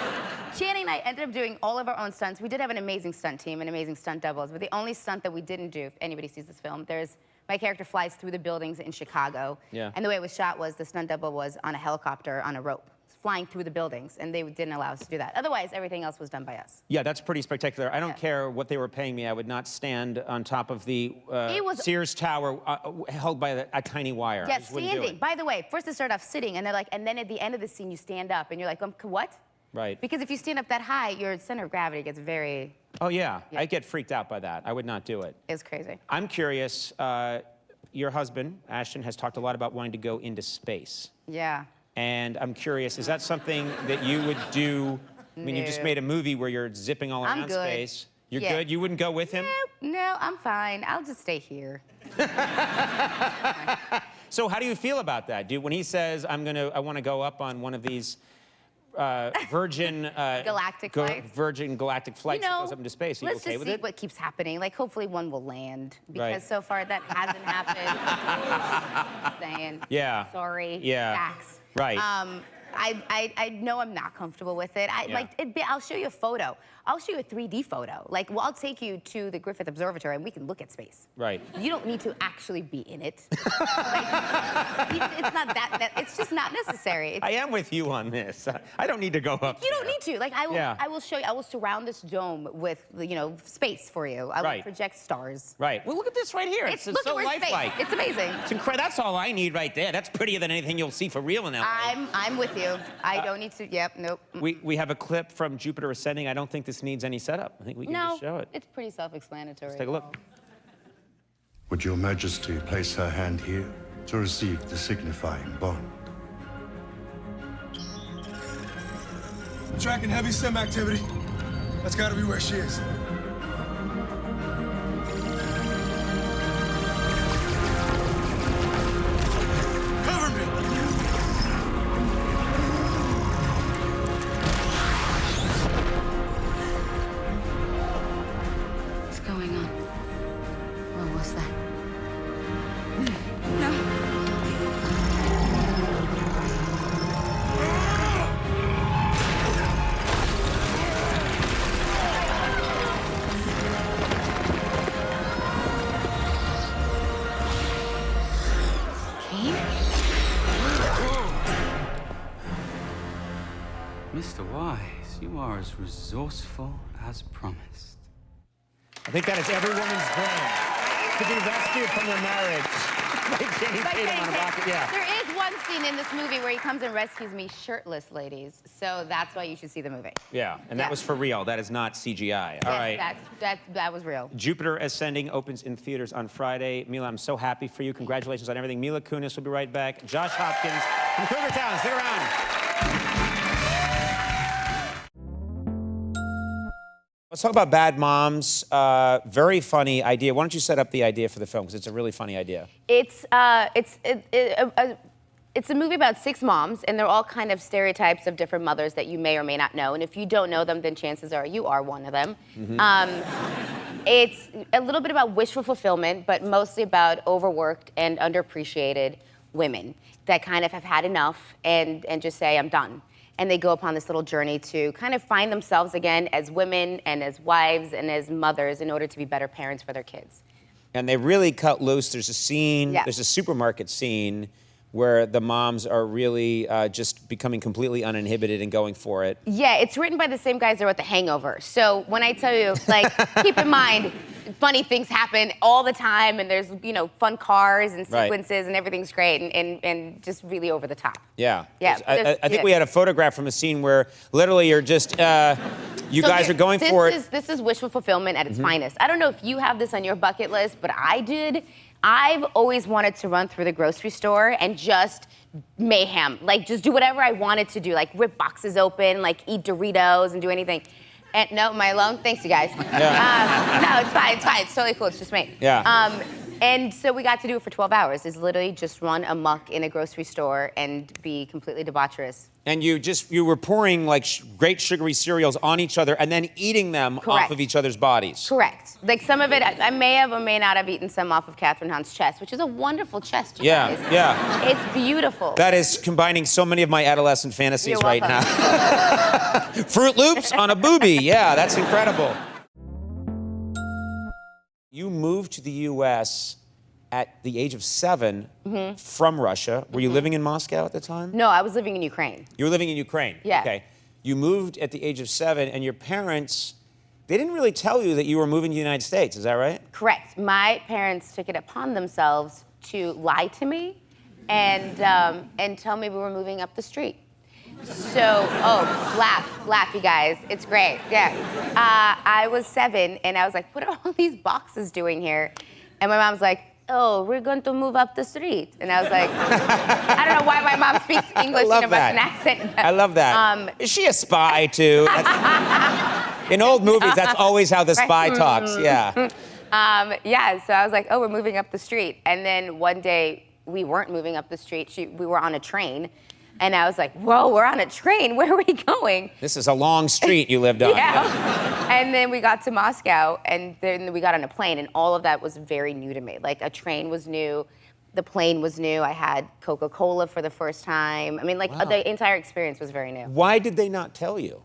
Channing and I ended up doing all of our own stunts. We did have an amazing stunt team and amazing stunt doubles, but the only stunt that we didn't do, if anybody sees this film, my character flies through the buildings in Chicago. Yeah. And the way it was shot was the stunt double was on a helicopter on a rope, flying through the buildings, and they didn't allow us to do that. Otherwise, everything else was done by us. Yeah, that's pretty spectacular. I don't care what they were paying me. I would not stand on top of the Sears Tower held by a tiny wire. Yeah, standing. By the way, first they start off sitting, and they're like, and then at the end of the scene, you stand up, and you're like, what? Right. Because if you stand up that high, your center of gravity gets very... Oh, yeah. I get freaked out by that. I would not do it. It's crazy. I'm curious, your husband, Ashton, has talked a lot about wanting to go into space. Yeah. And I'm curious, is that something that you would do? I mean, you just made a movie where you're zipping all around space. You're good? You wouldn't go with him? No, I'm fine. I'll just stay here. So how do you feel about that? When he says, I want to go up on one of these Virgin Galactic flights. Virgin Galactic flights that goes up into space. Are you okay with it? Let's just see what keeps happening. Like, hopefully one will land, because so far that hasn't happened. Just saying. Yeah. Sorry. Yeah. Facts. Right. I know I'm not comfortable with it. I'll show you a photo. I'll show you a 3D photo. Like, well, I'll take you to the Griffith Observatory and we can look at space. Right. You don't need to actually be in it. It's not that. It's just not necessary. I am with you on this. I don't need to go up. You don't need to. Like, I will show you. I will surround this dome with, space for you. I will project stars. Right. Well, look at this right here. It's so lifelike. It's amazing. It's incredible. That's all I need right there. That's prettier than anything you'll see for real in LA. I'm with you. I don't need to. Yep. Nope. We have a clip from Jupiter Ascending. I don't think this needs any setup. I think we can just show it. It's pretty self-explanatory. Let's take a look. Would your Majesty place her hand here to receive the signifying bond? I'm tracking heavy sim activity. That's gotta be where she is. Cover me! What's going on? What was that? Mr. Wise, you are as resourceful as promised. I think that is every woman's dream, to be rescued from their marriage. Like Channing Tatum on a rocket, yeah. There is one scene in this movie where he comes and rescues me shirtless, ladies. So that's why you should see the movie. Yeah, and that was for real. That is not CGI. All right. That was real. Jupiter Ascending opens in theaters on Friday. Mila, I'm so happy for you. Congratulations on everything. Mila Kunis will be right back. Josh Hopkins from Cougar Town. Stick around. Let's talk about Bad Moms. Very funny idea. Why don't you set up the idea for the film? Because it's a really funny idea. It's a movie about 6 moms, and they're all kind of stereotypes of different mothers that you may or may not know. And if you don't know them, then chances are you are one of them. It's a little bit about wishful fulfillment, but mostly about overworked and underappreciated women that kind of have had enough and just say, I'm done. And they go upon this little journey to kind of find themselves again as women and as wives and as mothers in order to be better parents for their kids. And they really cut loose. There's a scene, Yeah. there's a supermarket scene where the moms are really just becoming completely uninhibited and going for it. Yeah, it's written by the same guys that wrote The Hangover. So when I tell you, like, keep in mind, funny things happen all the time, and there's, you know, fun cars and sequences, and everything's great, and just really over the top. Yeah. Yeah. I think we had a photograph from a scene where literally you're just, you guys are going for it. This is wishful fulfillment at its finest. I don't know if you have this on your bucket list, but I did. I've always wanted to run through the grocery store and just mayhem, like just do whatever I wanted to do, like rip boxes open, like eat Doritos and do anything. And no, am I alone? Thanks, you guys. Yeah. No, it's fine, it's totally cool, it's just me. Yeah. And so we got to do it for 12 hours, is literally just run amok in a grocery store and be completely debaucherous. And you were pouring like great sugary cereals on each other and then eating them off of each other's bodies. Correct. Like some of it, I may have or may not have eaten some off of Catherine Hahn's chest, which is a wonderful chest, you guys. Yeah. It's beautiful. That is combining so many of my adolescent fantasies You're right welcome. now. Fruit Loops on a boobie. Yeah, that's incredible. You moved to the U.S. at the age of 7 from Russia. Were you living in Moscow at the time? No, I was living in Ukraine. You were living in Ukraine? Yeah. Okay. You moved at the age of 7, and your parents, they didn't really tell you that you were moving to the United States, is that right? Correct. My parents took it upon themselves to lie to me and tell me we were moving up the street. So, laugh, you guys. It's great, yeah. I was 7, and I was like, what are all these boxes doing here? And my mom's like, oh, we're going to move up the street. And I was like, I don't know why my mom speaks English in a Russian accent. I love that. Is she a spy, too? In old movies, that's always how the spy talks, yeah. Yeah, so I was like, oh, we're moving up the street. And then one day, we weren't moving up the street. We were on a train. And I was like, whoa, we're on a train. Where are we going? This is a long street you lived on. Yeah. And then we got to Moscow, and then we got on a plane, and all of that was very new to me. Like, a train was new, the plane was new, I had Coca-Cola for the first time. I mean, like, the entire experience was very new. Why did they not tell you?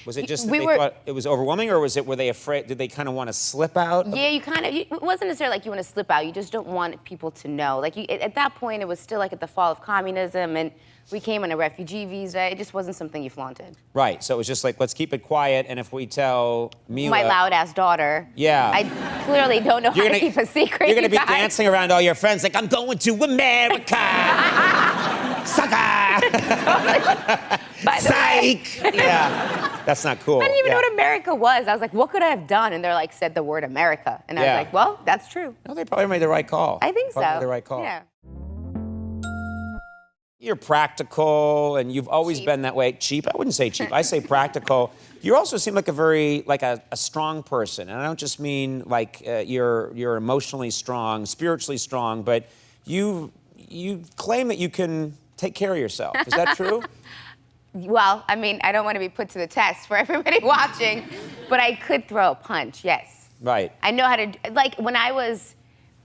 Was it just that they thought it was overwhelming, or were they afraid? Did they kind of want to slip out? Yeah, it wasn't necessarily like you want to slip out. You just don't want people to know. Like, at that point, it was still like at the fall of communism, and we came on a refugee visa. It just wasn't something you flaunted. Right, so it was just like, let's keep it quiet, and if we tell Mila... My loud-ass daughter. Yeah. I clearly don't know how to keep a secret, You're going to be guys. dancing around all your friends like, I'm going to America! Sucker! Psych! Yeah, that's not cool. I didn't even know what America was. I was like, what could I have done? And they're like, said the word America. And I was like, well, that's true. No, they probably made the right call. I think so. Probably made the right call. Yeah. you're practical, and you've always been that way. Cheap? I wouldn't say cheap. I say practical. You also seem like a strong person, and I don't just mean like you're emotionally strong, spiritually strong, but you claim that you can take care of yourself. Is that true? Well, I mean, I don't want to be put to the test for everybody watching, but I could throw a punch, yes. Right. I know how to, like when I was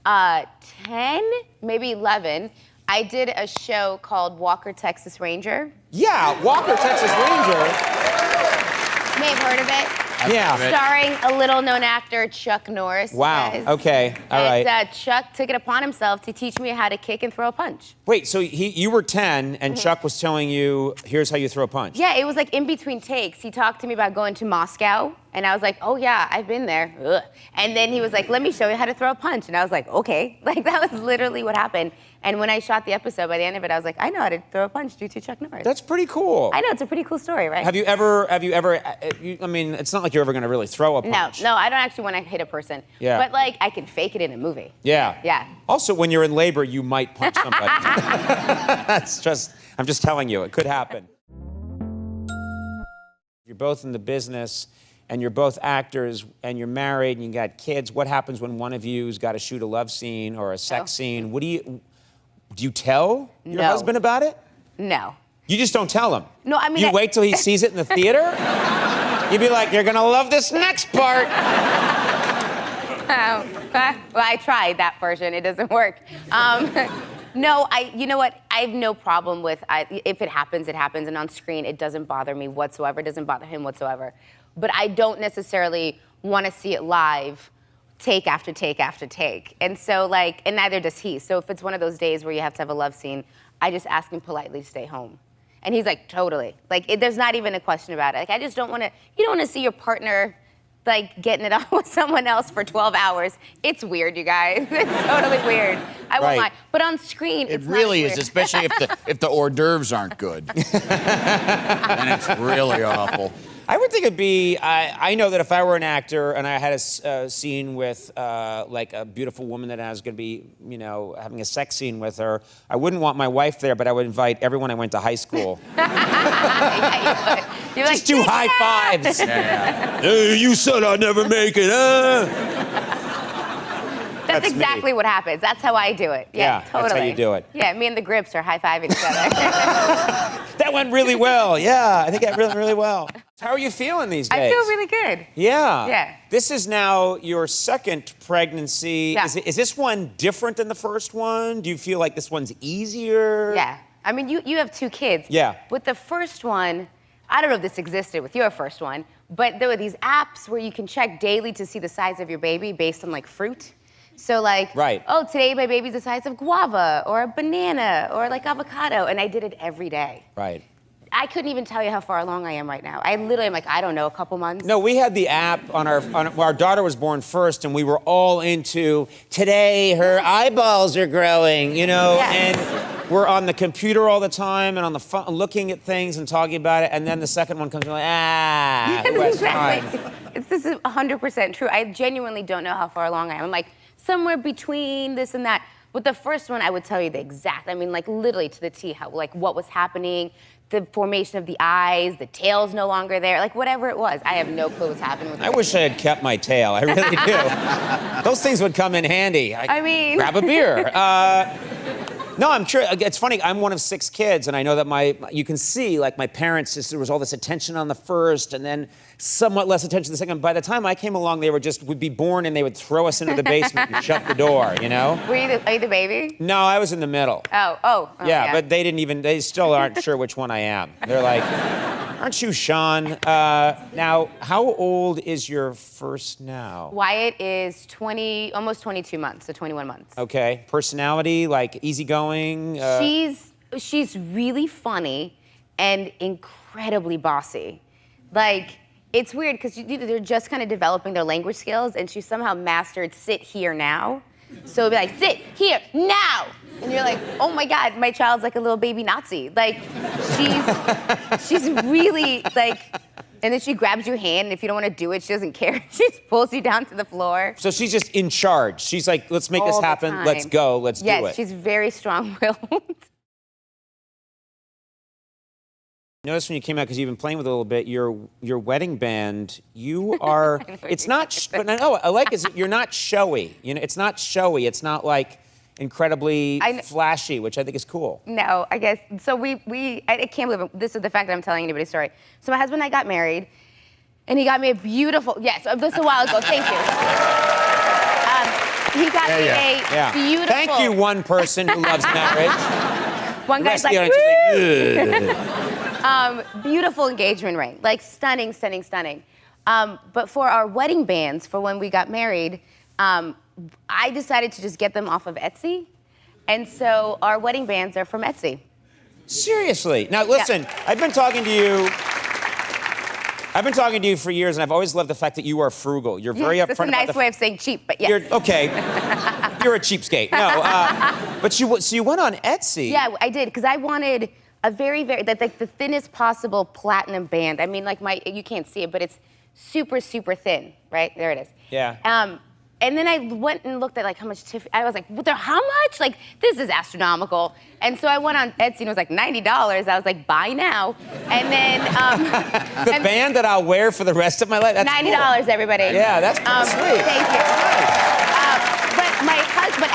10, maybe 11, I did a show called Walker, Texas Ranger. Yeah, Walker, Texas Ranger. May have heard of it. Yeah. Starring a little-known actor, Chuck Norris. Wow, Yes. okay, all right. And Chuck took it upon himself to teach me how to kick and throw a punch. Wait, so you were 10, and Chuck was telling you, here's how you throw a punch. Yeah, it was like in between takes. He talked to me about going to Moscow, and I was like, oh yeah, I've been there. Ugh. And then he was like, let me show you how to throw a punch. And I was like, okay. Like that was literally what happened. And when I shot the episode, by the end of it, I was like, I know how to throw a punch due to Chuck Norris. That's pretty cool. I know, it's a pretty cool story, right? Have you ever, I mean, it's not like you're ever gonna really throw a punch. No, I don't actually want to hit a person. Yeah. But like, I can fake it in a movie. Yeah. Yeah. Also, when you're in labor, you might punch somebody. I'm just telling you, it could happen. You're both in the business, and you're both actors, and you're married, and you got kids. What happens when one of you's got to shoot a love scene or a sex scene? What do you tell your husband about it? No. You just don't tell him? No, I mean... You wait till he sees it in the theater? You'd be like, you're gonna love this next part. Well, I tried that version. It doesn't work. No, you know what? I have no problem with, if it happens, it happens. And on screen, it doesn't bother me whatsoever. It doesn't bother him whatsoever. But I don't necessarily want to see it live, take after take after take. And so, like, and neither does he. So if it's one of those days where you have to have a love scene, I just ask him politely to stay home. And he's like, totally. Like, there's not even a question about it. Like, I just don't want to, you don't want to see your partner, like, getting it on with someone else for 12 hours. It's weird, you guys. It's totally weird. I won't lie. But on screen, it's not really weird. is, especially if the hors d'oeuvres aren't good. And it's really awful. I would think it'd be, I know that if I were an actor and I had a scene with like a beautiful woman that I was gonna be, you know, having a sex scene with her, I wouldn't want my wife there, but I would invite everyone I went to high school. Yeah, you would. Just do high fives. Hey, you said I'd never make it, That's exactly what happens. That's how I do it. Yeah, totally. That's how you do it. Yeah, me and the Grips are high-fiving each other. That went really well. Yeah, I think that went really well. How are you feeling these days? I feel really good. Yeah. Yeah. This is now your second pregnancy. Yeah. Is this one different than the first one? Do you feel like this one's easier? Yeah. I mean, you have 2 kids. Yeah. With the first one, I don't know if this existed with your first one, but there were these apps where you can check daily to see the size of your baby based on like fruit. So like, oh, today my baby's the size of guava or a banana or like avocado, and I did it every day. Right. I couldn't even tell you how far along I am right now. I literally am like, I don't know, a couple months. No, we had the app on our daughter was born first, and we were all into, today her eyeballs are growing, you know, and we're on the computer all the time and on the phone looking at things and talking about it, and then the second one comes and we're like, West time. This is 100% true. I genuinely don't know how far along I am. I'm like, somewhere between this and that. With the first one, I would tell you the exact, I mean, like literally to the T, how, like what was happening, the formation of the eyes, the tail's no longer there, like whatever it was. I have no clue what's happening with I wish I had kept my tail. I really do. Those things would come in handy. I mean... Grab a beer. No, I'm sure. It's funny. I'm one of 6 kids, and I know that you can see, like, my parents, there was all this attention on the first, and then somewhat less attention the second. By the time I came along, they would be born, and they would throw us into the basement and shut the door, you know? Are you the baby? No, I was in the middle. Oh, yeah, but they still aren't sure which one I am. They're like, aren't you Sean? Now, how old is your first now? Wyatt is almost 22 months, so 21 months. Okay. Personality, like easygoing? She's really funny and incredibly bossy. Like, it's weird because they're just kind of developing their language skills, and she somehow mastered sit here now. So it'd be like, sit here now. And you're like, oh my God, my child's like a little baby Nazi. Like, she's really like, and then she grabs your hand, and if you don't want to do it, she doesn't care. She just pulls you down to the floor. So she's just in charge. She's like, let's make this happen. Let's go. Let's do it. Yes, she's very strong-willed. Notice when you came out, because you've been playing with it a little bit, your wedding band, you are, it's not, but no, I like is you're not showy. You know, it's not showy. It's not like incredibly flashy, which I think is cool. No, I guess, so I can't believe it. This is the fact that I'm telling anybody's story. So my husband and I got married, and he got me a beautiful, yes, this was a while ago, thank you. He got me a beautiful. Thank you, one person who loves marriage. One guy's like, beautiful engagement ring, like stunning, stunning, stunning. But for our wedding bands, for when we got married, I decided to just get them off of Etsy. And so our wedding bands are from Etsy. Seriously? Now listen, I've been talking to you for years, and I've always loved the fact that you are frugal. You're very upfront. That's a nice way of saying cheap, but yes. Okay. You're a cheapskate. No, but so you went on Etsy. Yeah, I did, because I wanted a very, like the thinnest possible platinum band. I mean, like you can't see it, but it's super, super thin, right? There it is. Yeah. And then I went and looked at like how much I was like, how much? Like, this is astronomical. And so I went on Etsy and it was like $90. I was like, buy now. And then the band that I'll wear for the rest of my life. That's $90, cool. everybody. Yeah, that's sweet. Thank you. But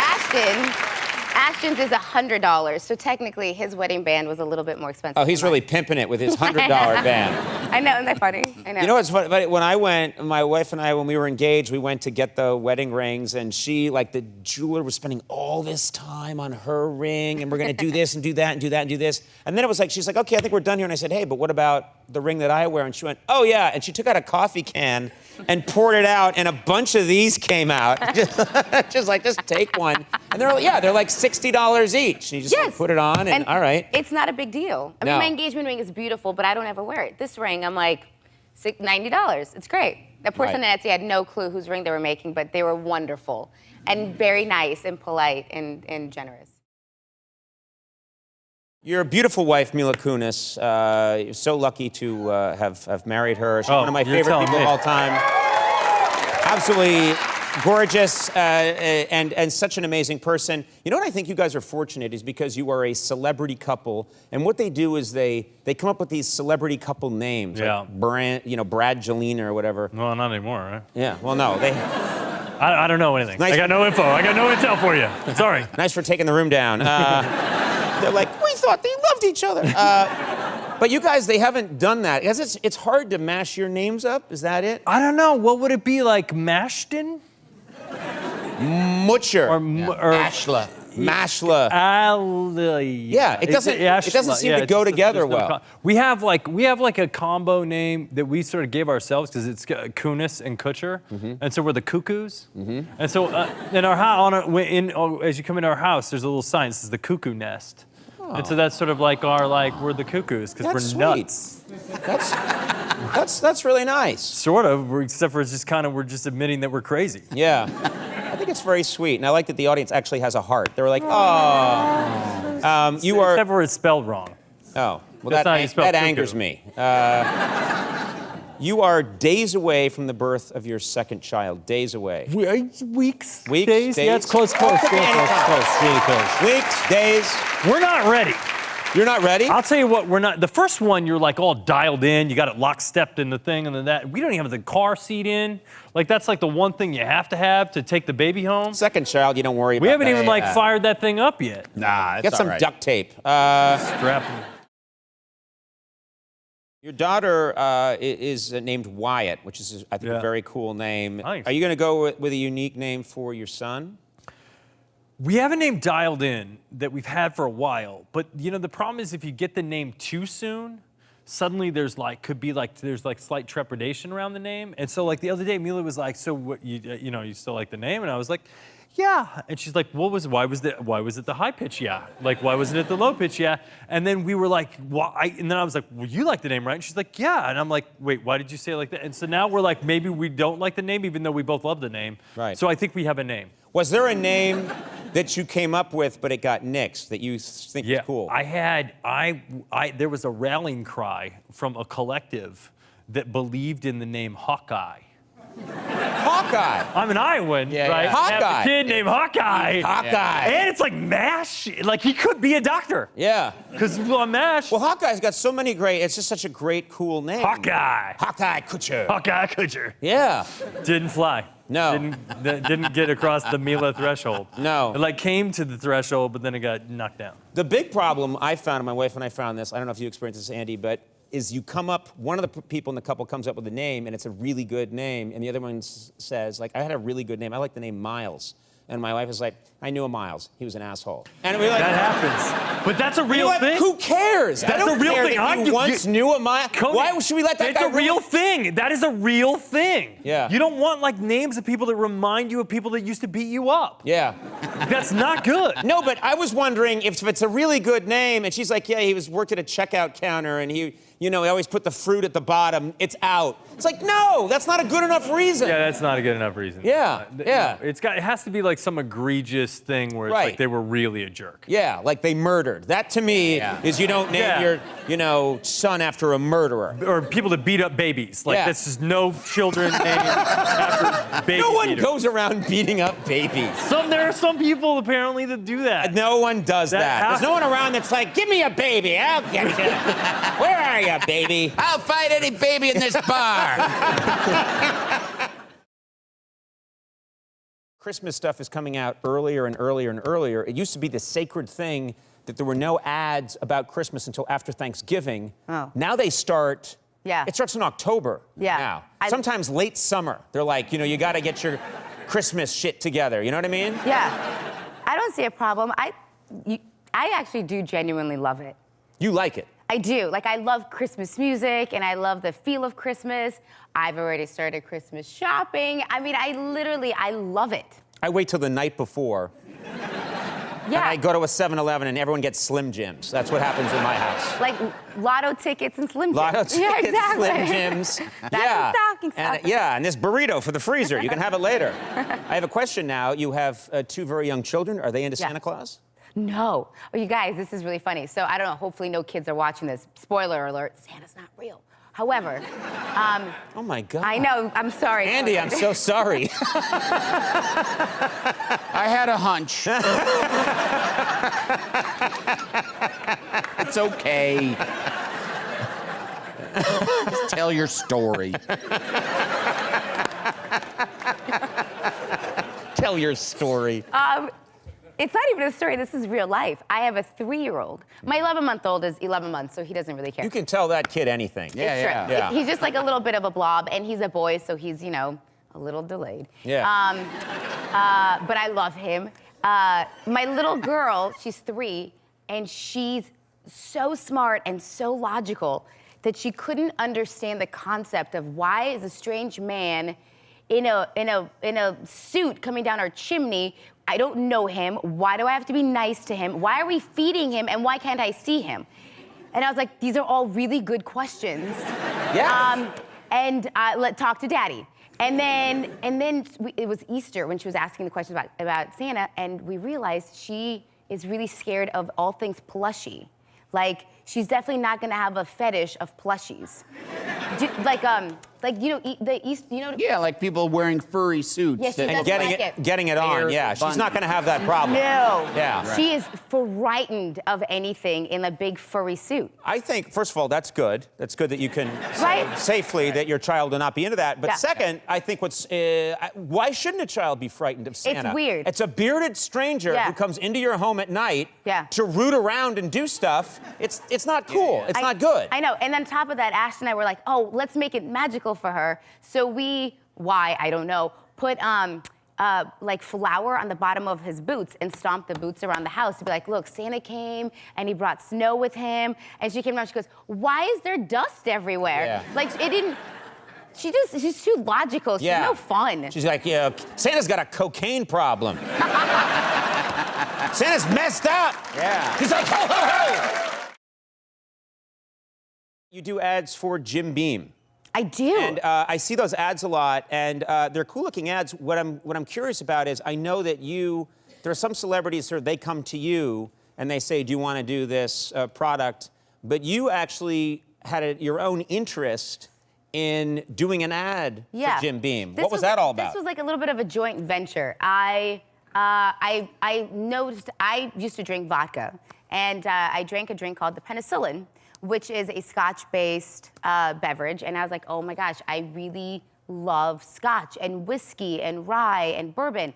Ashton's is $100. So technically, his wedding band was a little bit more expensive. Oh, he's really pimping it with his $100 band. I know, isn't that funny? I know. You know what's funny? When I went, my wife and I, when we were engaged, we went to get the wedding rings, and she, like the jeweler, was spending all this time on her ring, and we're gonna do this and do that and do that and do this. And then it was like, she's like, okay, I think we're done here. And I said, hey, but what about the ring that I wear? And she went, oh yeah. And she took out a coffee can and poured it out, and a bunch of these came out. just take one. And they're like $60 each. And you just like, put it on, and all right. It's not a big deal. I mean, my engagement ring is beautiful, but I don't ever wear it. This ring, I'm like, $90. It's great. That person at Etsy had no clue whose ring they were making, but they were wonderful and very nice and polite and generous. Your beautiful wife, Mila Kunis. You're so lucky to have married her. She's one of my favorite people of all time. Absolutely gorgeous and such an amazing person. You know what I think you guys are fortunate is because you are a celebrity couple, and what they do is they come up with these celebrity couple names. Like Brad Jelena or whatever. Well, not anymore, right? Yeah. Well, no, they. I don't know anything. Nice. I got no info. I got no intel for you. Sorry. Nice for taking the room down. They're like, we thought they loved each other. But you guys, they haven't done that. Because it's hard to mash your names up. Is that it? I don't know. What would it be like? Mashton? Mutcher. Or Ashla. Mashla. Yeah, it doesn't seem to go together well. We have like a combo name that we sort of gave ourselves because it's Kunis and Kutcher, and so we're the Cuckoos. And so in our house, as you come into our house, there's a little sign. This is the Cuckoo Nest. And so that's sort of like we're the Cuckoos because we're nuts. That's really nice. Sort of, except for we're just admitting that we're crazy. Yeah. I think it's very sweet, and I like that the audience actually has a heart. They were like, oh. You are. Except for it's spelled wrong. Oh, well, that angers me. You are days away from the birth of your second child. Days away. Weeks? Days? Yeah, it's close. Really close. Weeks, days. We're not ready. You're not ready? I'll tell you what, we're not. The first one, you're like all dialed in. You got it lockstepped in the thing, and then that. We don't even have the car seat in. Like, that's like the one thing you have to take the baby home. Second child, you don't worry about that. We haven't even fired that thing up yet. Nah, get some duct tape. Strap. Your daughter is named Wyatt, which is, I think, a very cool name. Nice. Are you going to go with a unique name for your son? We have a name dialed in that we've had for a while, but the problem is if you get the name too soon, suddenly there's slight trepidation around the name. And so like the other day, Mila was like, "So what, you still like the name?" And I was like, "Yeah." And she's like, why was it the high pitch? Yeah. Like, why wasn't it the low pitch? Yeah. And then we were like, why? And then I was like, well, you like the name, right? And she's like, yeah. And I'm like, wait, why did you say it like that? And so now we're like, maybe we don't like the name, even though we both love the name. Right. So I think we have a name. Was there a name that you came up with, but it got nixed, that you think is cool? There was a rallying cry from a collective that believed in the name Hawkeye. Hawkeye. I'm an Iowan, Yeah, right? yeah. I have Hawkeye. a kid named Hawkeye. Hawkeye. And it's like MASH. Like, he could be a doctor. Yeah. Because on MASH. Well, Hawkeye's got so many great, it's just such a great, cool name. Hawkeye. Hawkeye Kutcher. Hawkeye Kutcher. Yeah. Didn't fly. No. Didn't get across the Mila threshold. No. It like came to the threshold, but then it got knocked down. The big problem I found, and my wife and I found this, I don't know if you experienced this, Andy, but is you come up, one of the people in the couple comes up with a name, and it's a really good name, and the other one says, like, I had a really good name. I like the name Miles. And my wife is like, I knew a Miles. He was an asshole. And we're like, That happens. But that's a real thing. Who cares? That's I don't a real care thing. that you once knew a Miles. Why should we let that It's guy a real thing. That is a real thing. Yeah. You don't want like names of people that remind you of people that used to beat you up. Yeah. That's not good. No, but I was wondering if it's a really good name, and she's like, yeah, he worked at a checkout counter, and he always put the fruit at the bottom. It's out. It's like, no, that's not a good enough reason. Yeah, that's not a good enough reason. Yeah, yeah. It has to be like some egregious thing where it's like they were really a jerk. Yeah, like they murdered. That to me is you don't name your, son after a murderer. Or people that beat up babies. Like this is no children named after baby No one beaters. goes around beating up babies. There are some people apparently that do that. No one does that. There's no one around that's like, give me a baby, I'll get you. Where are you, baby? I'll fight any baby in this bar. Christmas stuff is coming out earlier and earlier and earlier. It used to be the sacred thing that there were no ads about Christmas until after Thanksgiving. Oh. Now they start. Yeah. It starts in October. Yeah. Now. Sometimes late summer. They're like, you got to get your Christmas shit together. You know what I mean? Yeah. I don't see a problem. I actually do genuinely love it. You like it? I do. Like, I love Christmas music, and I love the feel of Christmas. I've already started Christmas shopping. I mean, I love it. I wait till the night before. Yeah. And I go to a 7-Eleven and everyone gets Slim Jims. That's what happens in my house. Like lotto tickets and Slim Jims. Lotto tickets, Yeah, exactly. Slim Jims. That's the stocking stuffer. And this burrito for the freezer. You can have it later. I have a question now. You have 2 very young children. Are they into Santa Claus? No. Oh, you guys, this is really funny. So I don't know, hopefully no kids are watching this. Spoiler alert, Santa's not real. However, oh my God. I know, I'm sorry. Andy, I'm so sorry. I had a hunch. It's okay. Just tell your story. Tell your story. It's not even a story, this is real life. I have a 3-year-old. My 11-month-old is 11 months, so he doesn't really care. You can tell that kid anything. It's true. He's just like a little bit of a blob, and he's a boy, so he's, a little delayed. Yeah. But I love him. My little girl, she's 3, and she's so smart and so logical that she couldn't understand the concept of why is a strange man in a suit coming down our chimney. I don't know him. Why do I have to be nice to him? Why are we feeding him, and why can't I see him? And I was like, these are all really good questions. Yeah. Let's talk to Daddy. And then it was Easter when she was asking the questions about Santa, and we realized she is really scared of all things plushy. Like, she's definitely not gonna have a fetish of plushies. Yeah, like people wearing furry suits. Yeah, she And doesn't getting it on, yeah. She's not going to have that problem. No. Yeah. She is frightened of anything in a big furry suit. I think, first of all, that's good. That's good that you can say Right? safely that your child will not be into that. But Yeah. second, I think why shouldn't a child be frightened of Santa? It's weird. It's a bearded stranger who comes into your home at night to root around and do stuff. It's not cool. It's not good. I know. And on top of that, Ashton and I were like, oh, let's make it magical for her. So I don't know, put like flour on the bottom of his boots and stomp the boots around the house to be like, look, Santa came and he brought snow with him. And she came around, she goes, why is there dust everywhere? Yeah. Like, it didn't, she's too logical. She's no fun. She's like, yeah, Santa's got a cocaine problem. Santa's messed up. Yeah. He's like, ho, ho, ho. You do ads for Jim Beam. I do. And I see those ads a lot, and they're cool-looking ads. What I'm curious about is I know that there are some celebrities who they come to you and they say, do you want to do this product? But you actually had your own interest in doing an ad for Jim Beam. What was that all about? This was like a little bit of a joint venture. I noticed I used to drink vodka, and I drank a drink called the penicillin, which is a Scotch-based beverage. And I was like, oh my gosh, I really love Scotch and whiskey and rye and bourbon.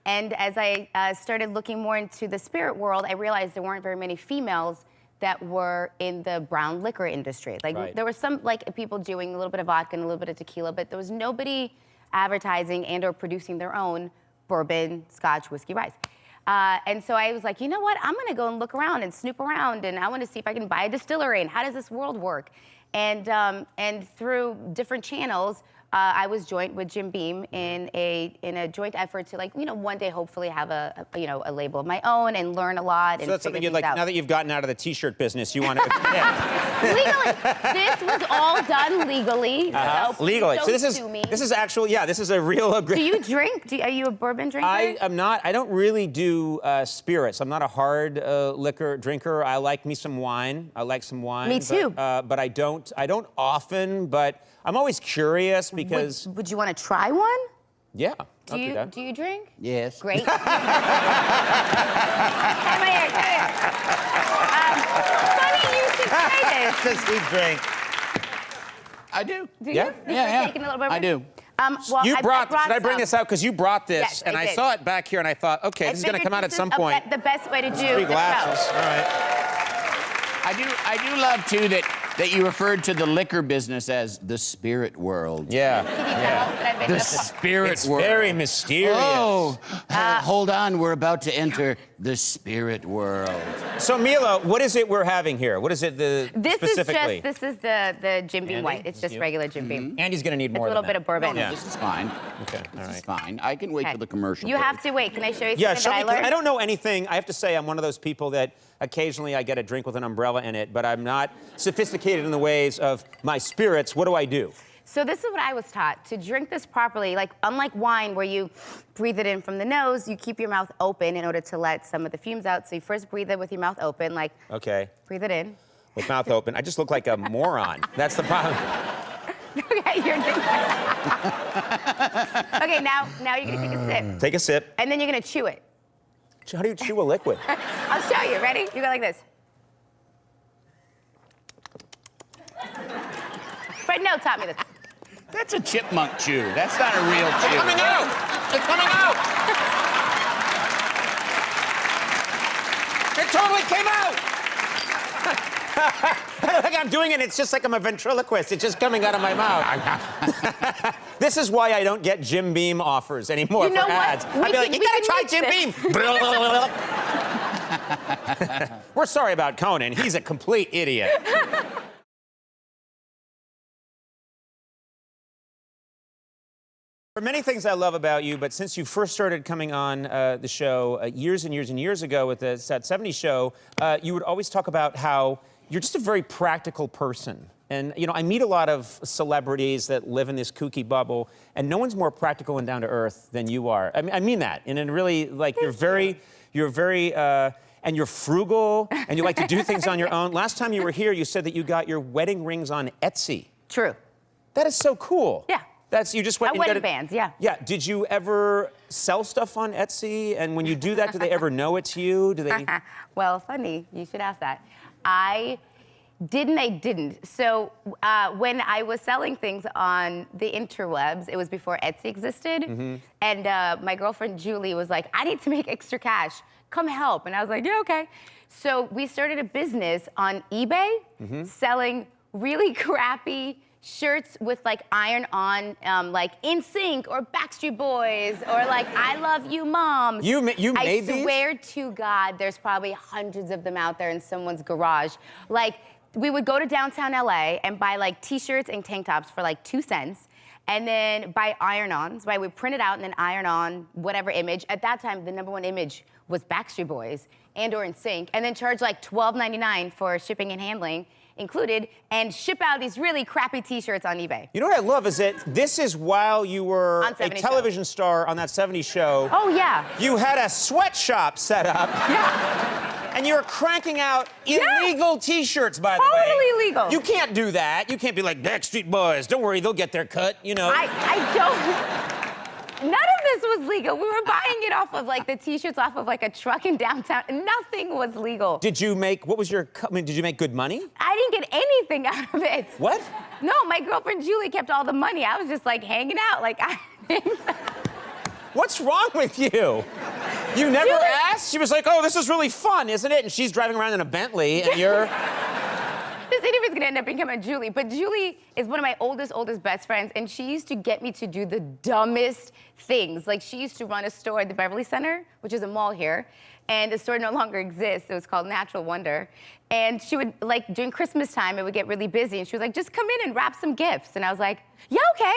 And as I started looking more into the spirit world, I realized there weren't very many females that were in the brown liquor industry. Like there were some like people doing a little bit of vodka and a little bit of tequila, but there was nobody advertising and or producing their own bourbon, Scotch, whiskey, rye. And so I was like, you know what? I'm gonna go and look around and snoop around, and I want to see if I can buy a distillery and how does this world work? And through different channels, I was joined with Jim Beam in a joint effort to, like, you know, one day hopefully have a label of my own and learn a lot. So that's something you'd like, now that you've gotten out of the T-shirt business, you want to legally. This was all done legally. So legally. don't So this is sue me. this is actual. Yeah, this is a real agreement. Do you drink? Are you a bourbon drinker? I am not. I don't really do spirits. I'm not a hard liquor drinker. I like me some wine. I like some wine. Me too. But I don't often. But I'm always curious because. Would you want to try one? Yeah. Do you drink? Yes. Great. Come here. Funny you should say this. Does he drink? I do. Do Yeah. you? Yeah. Taking a little bit I do. Well, You brought. Should I bring some. this out? Because you brought this, Yes, and I I did. saw it back here, and I thought, okay, this is going to come out at some point. The best way to do 3 the glasses. show. All right. I do love too that you referred to the liquor business as the spirit world. Yeah. Can you tell that I've been The spirit It's world. very mysterious. Oh, hold on, we're about to enter the spirit world. So Mila, what is it we're having here? What is it specifically? This is the Jim Beam Andy, white. It's this just you? regular Jim Beam. Andy's going to need It's more a little than bit that. of bourbon. No, this is fine. Okay, all This is right. fine. I can wait till the commercial. You break. have to wait. Can I show you Yeah, something that I learned? I don't know anything. I have to say, I'm one of those people that occasionally I get a drink with an umbrella in it, but I'm not sophisticated in the ways of my spirits. What do I do? So this is what I was taught. To drink this properly, like unlike wine where you breathe it in from the nose, you keep your mouth open in order to let some of the fumes out. So you first breathe it with your mouth open, like Okay. breathe it in. With mouth open. I just look like a moron. That's the problem. Okay, you're Okay, now you're gonna take a sip. Take a sip. And then you're gonna chew it. How do you chew a liquid? I'll show you. Ready? You go like this. Fred No taught me this. That's a chipmunk chew. That's not a real chew. It's coming out! It's coming out! It totally came out! Like I'm doing it, it's just like I'm a ventriloquist. It's just coming out of my mouth. This is why I don't get Jim Beam offers anymore You know for what? ads. We I'd be like, can- you we gotta try can Jim mix Beam. We're sorry about Conan. He's a complete idiot. There are many things I love about you, but since you first started coming on the show years and years and years ago with that 70s show, you would always talk about how you're just a very practical person. And, you know, I meet a lot of celebrities that live in this kooky bubble, and no one's more practical and down to earth than you are. I mean that. And in really, like, you're very, and you're frugal, and you like to do things on your own. Last time you were here, you said that you got your wedding rings on Etsy. True. That is so cool. Yeah. You just went and wedding got it. bands, yeah. Yeah. Did you ever sell stuff on Etsy? And when you do that, do they ever know it's you? Do they? Well, funny. You should ask that. I didn't. So when I was selling things on the interwebs, it was before Etsy existed. Mm-hmm. And my girlfriend Julie was like, I need to make extra cash. Come help. And I was like, yeah, okay. So we started a business on eBay selling really crappy shirts with like iron-on, like NSYNC or Backstreet Boys or like I Love You Mom. You made these? I swear to God, there's probably hundreds of them out there in someone's garage. Like, we would go to downtown LA and buy like t-shirts and tank tops for like 2 cents and then buy iron-ons, right? We print it out and then iron on whatever image. At that time, the #1 image was Backstreet Boys and or NSYNC, and then charge like $12.99 for shipping and handling included, and ship out these really crappy t-shirts on eBay. You know what I love is that this is while you were On a 70s television star on that 70s show. Oh, yeah. You had a sweatshop set up. Yeah. And you're cranking out illegal T-shirts, by the way. Totally illegal. You can't do that. You can't be like Backstreet Boys. Don't worry, they'll get their cut. You know. I don't. None of this was legal. We were buying it off of like the T-shirts off of like a truck in downtown. Nothing was legal. Did you make? What was your? I mean, did you make good money? I didn't get anything out of it. What? No, my girlfriend Julie kept all the money. I was just like hanging out. Like What's wrong with you? You never asked? She was like, oh, this is really fun, isn't it? And she's driving around in a Bentley, and you're... This interview's gonna end up becoming Julie, but Julie is one of my oldest best friends, and she used to get me to do the dumbest things. Like, she used to run a store at the Beverly Center, which is a mall here, and the store no longer exists. It was called Natural Wonder. And she would, like, during Christmas time, it would get really busy, and she was like, just come in and wrap some gifts. And I was like, yeah, okay.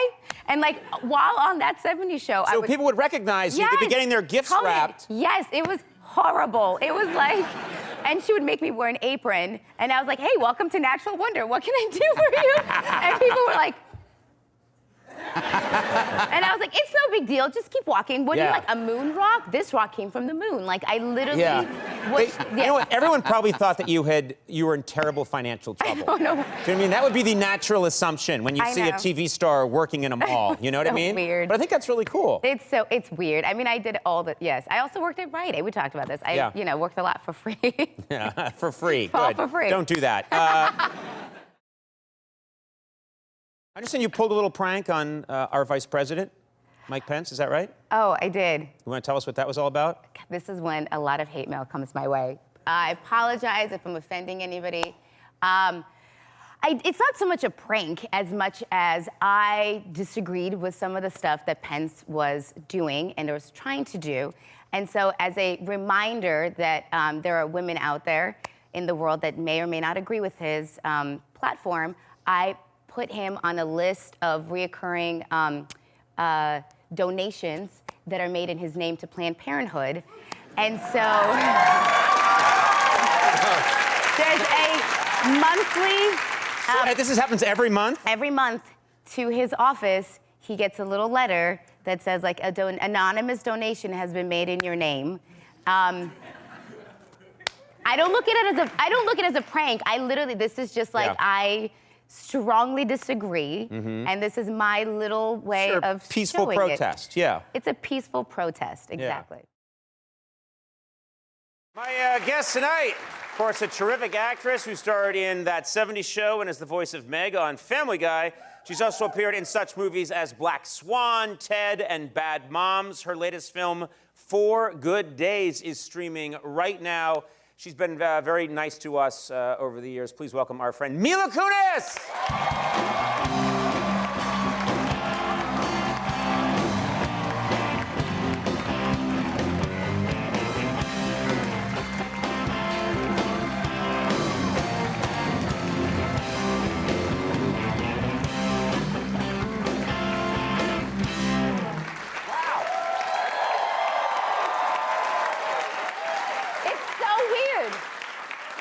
And, like, while on that 70s show, So people would recognize you. They'd be getting their gifts wrapped. Yes, it was horrible. It was like, and she would make me wear an apron, and I was like, hey, welcome to Natural Wonder. What can I do for you? And people were like, and I was like, it's no big deal. Just keep walking. What do you like, a moon rock? This rock came from the moon. Like, I literally was... You know what? Everyone probably thought that you were in terrible financial trouble. I don't know. Do you know what I mean? That would be the natural assumption when you I see a know. TV star working in a mall. You know what I mean? Weird. But I think that's really cool. It's weird. I mean, I did all the, yes. I also worked at Rite Aid. We talked about this. I, you know, worked a lot for free. Yeah, for free. All Good. for free. Don't do that. I understand you pulled a little prank on our vice president, Mike Pence. Is that right? Oh, I did. You want to tell us what that was all about? This is when a lot of hate mail comes my way. I apologize if I'm offending anybody. It's not so much a prank as much as I disagreed with some of the stuff that Pence was doing and was trying to do. And so as a reminder that there are women out there in the world that may or may not agree with his platform, I put him on a list of reoccurring donations that are made in his name to Planned Parenthood. And so there's a monthly... this happens every month? Every month to his office, he gets a little letter that says, like, anonymous donation has been made in your name. I don't look at it as a prank. I literally, this is just like, I strongly disagree, and this is my little way of peaceful showing protest, it. It's a peaceful protest, exactly. My guest tonight, of course, a terrific actress who starred in That 70s Show and is the voice of Meg on Family Guy. She's also appeared in such movies as Black Swan, Ted, and Bad Moms. Her latest film, 4 Good Days, is streaming right now. She's been very nice to us over the years. Please welcome our friend Mila Kunis.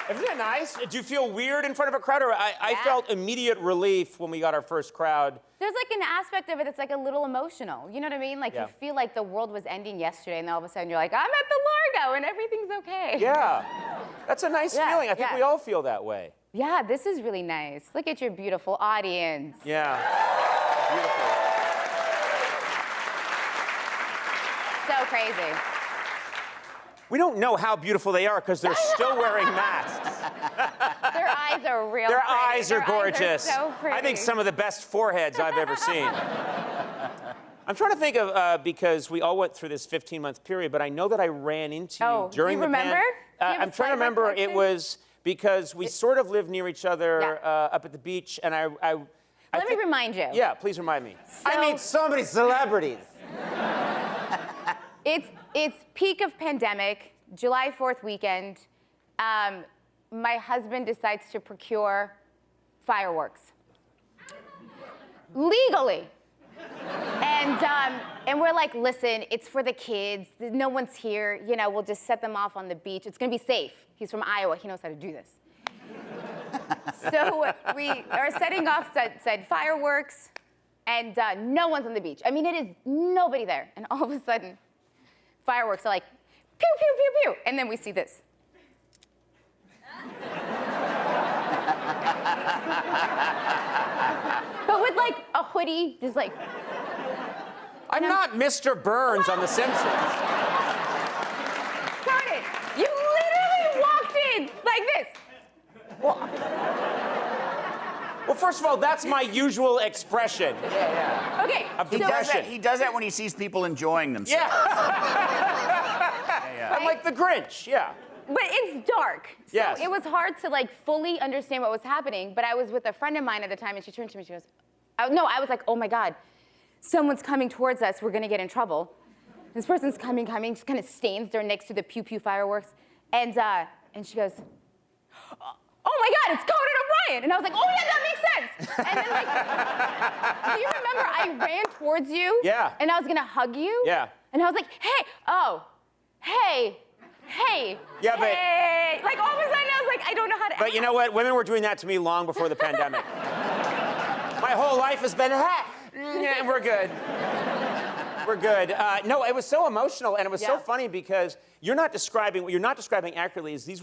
Isn't it nice? Do you feel weird in front of a crowd? Or I felt immediate relief when we got our first crowd. There's like an aspect of it that's like a little emotional. You know what I mean? Like you feel like the world was ending yesterday, and all of a sudden you're like, I'm at the Largo, and everything's okay. Yeah. That's a nice feeling. I think we all feel that way. Yeah, this is really nice. Look at your beautiful audience. Yeah. Beautiful. So crazy. We don't know how beautiful they are because they're still wearing masks. Their eyes are real Their pretty. eyes are gorgeous. Eyes are so pretty. I think some of the best foreheads I've ever seen. I'm trying to think of, because we all went through this 15-month period, but I know that I ran into you during the pandemic. I'm trying to remember. It was because we sort of lived near each other up at the beach, and Let me remind you. Yeah, please remind me. So, I meet so many celebrities. It's peak of pandemic, July 4th weekend. My husband decides to procure fireworks. Legally. And we're like, listen, it's for the kids. No one's here. You know, we'll just set them off on the beach. It's gonna be safe. He's from Iowa. He knows how to do this. So we are setting off said fireworks, and no one's on the beach. I mean, it is nobody there. And all of a sudden, fireworks are like, pew, pew, pew, pew. And then we see this. hoodie, just like. I'm not Mr. Burns on The Simpsons. Conan, you literally walked in like this. Well, first of all, that's my usual expression. Okay. Of He does depression. that. He does that when he sees people enjoying themselves. Yeah. I'm like the Grinch. Yeah. But it's dark. So Yes. it was hard to like fully understand what was happening. But I was with a friend of mine at the time, and she turned to me. She goes, "No." I was like, "Oh my God, someone's coming towards us. We're gonna get in trouble." This person's coming. Just kind of stands there next to the pew pew fireworks, and she goes, "Oh my God, it's Conan O'Brien!" And I was like, "Oh yeah, that makes sense." And then like, do you remember I ran towards you? Yeah. And I was gonna hug you. Yeah. And I was like, "Hey, hey." Yeah, but- hey. Like all of a sudden I was like, I don't know how to. But you know what? Women were doing that to me long before the pandemic. My whole life has been, and we're good. We're good. No, it was so emotional, and it was so funny because what you're not describing accurately is these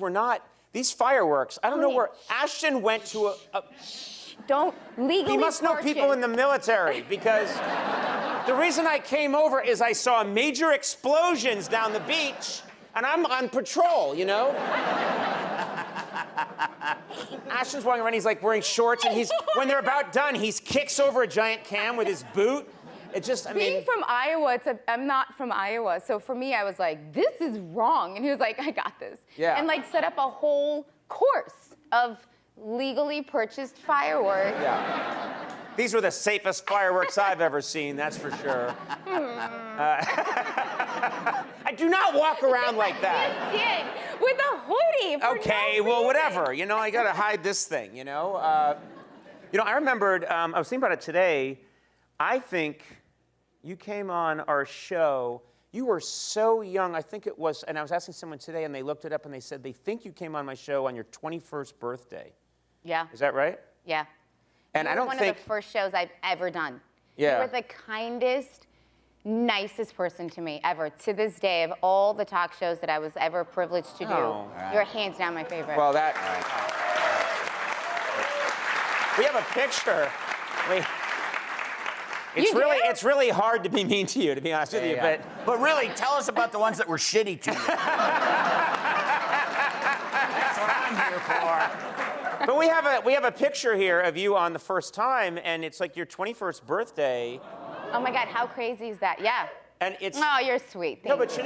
fireworks. I don't know where Ashton went to Don't legally. He must know people in the military because the reason I came over is I saw major explosions down the beach. And I'm on patrol, you know? Ashton's walking around, he's like wearing shorts, and when they're about done, he kicks over a giant cam with his boot. It just, Being from Iowa, I'm not from Iowa, so for me, I was like, this is wrong. And he was like, I got this. Yeah. And like set up a whole course of legally purchased fireworks. Yeah. These were the safest fireworks I've ever seen, that's for sure. I do not walk around like that. You did, with a hoodie. Okay, well, whatever. You know, I gotta hide this thing, you know? I remembered, I was thinking about it today. I think you came on our show, you were so young, I think it was, and I was asking someone today, and they looked it up, and they said they think you came on my show on your 21st birthday. Yeah. Is that right? Yeah. And I don't one think... of the first shows I've ever done. Yeah. You were the kindest, nicest person to me ever. To this day, of all the talk shows that I was ever privileged to do, you're hands down my favorite. Well, we have a picture. It's really hard to be mean to you, to be honest with you. But really, tell us about the ones that were shitty to you. That's what I'm here for. But we have a picture here of you on the first time, and it's like your 21st birthday. Oh my God, how crazy is that? Yeah. And it's. Oh, you're sweet. No, but you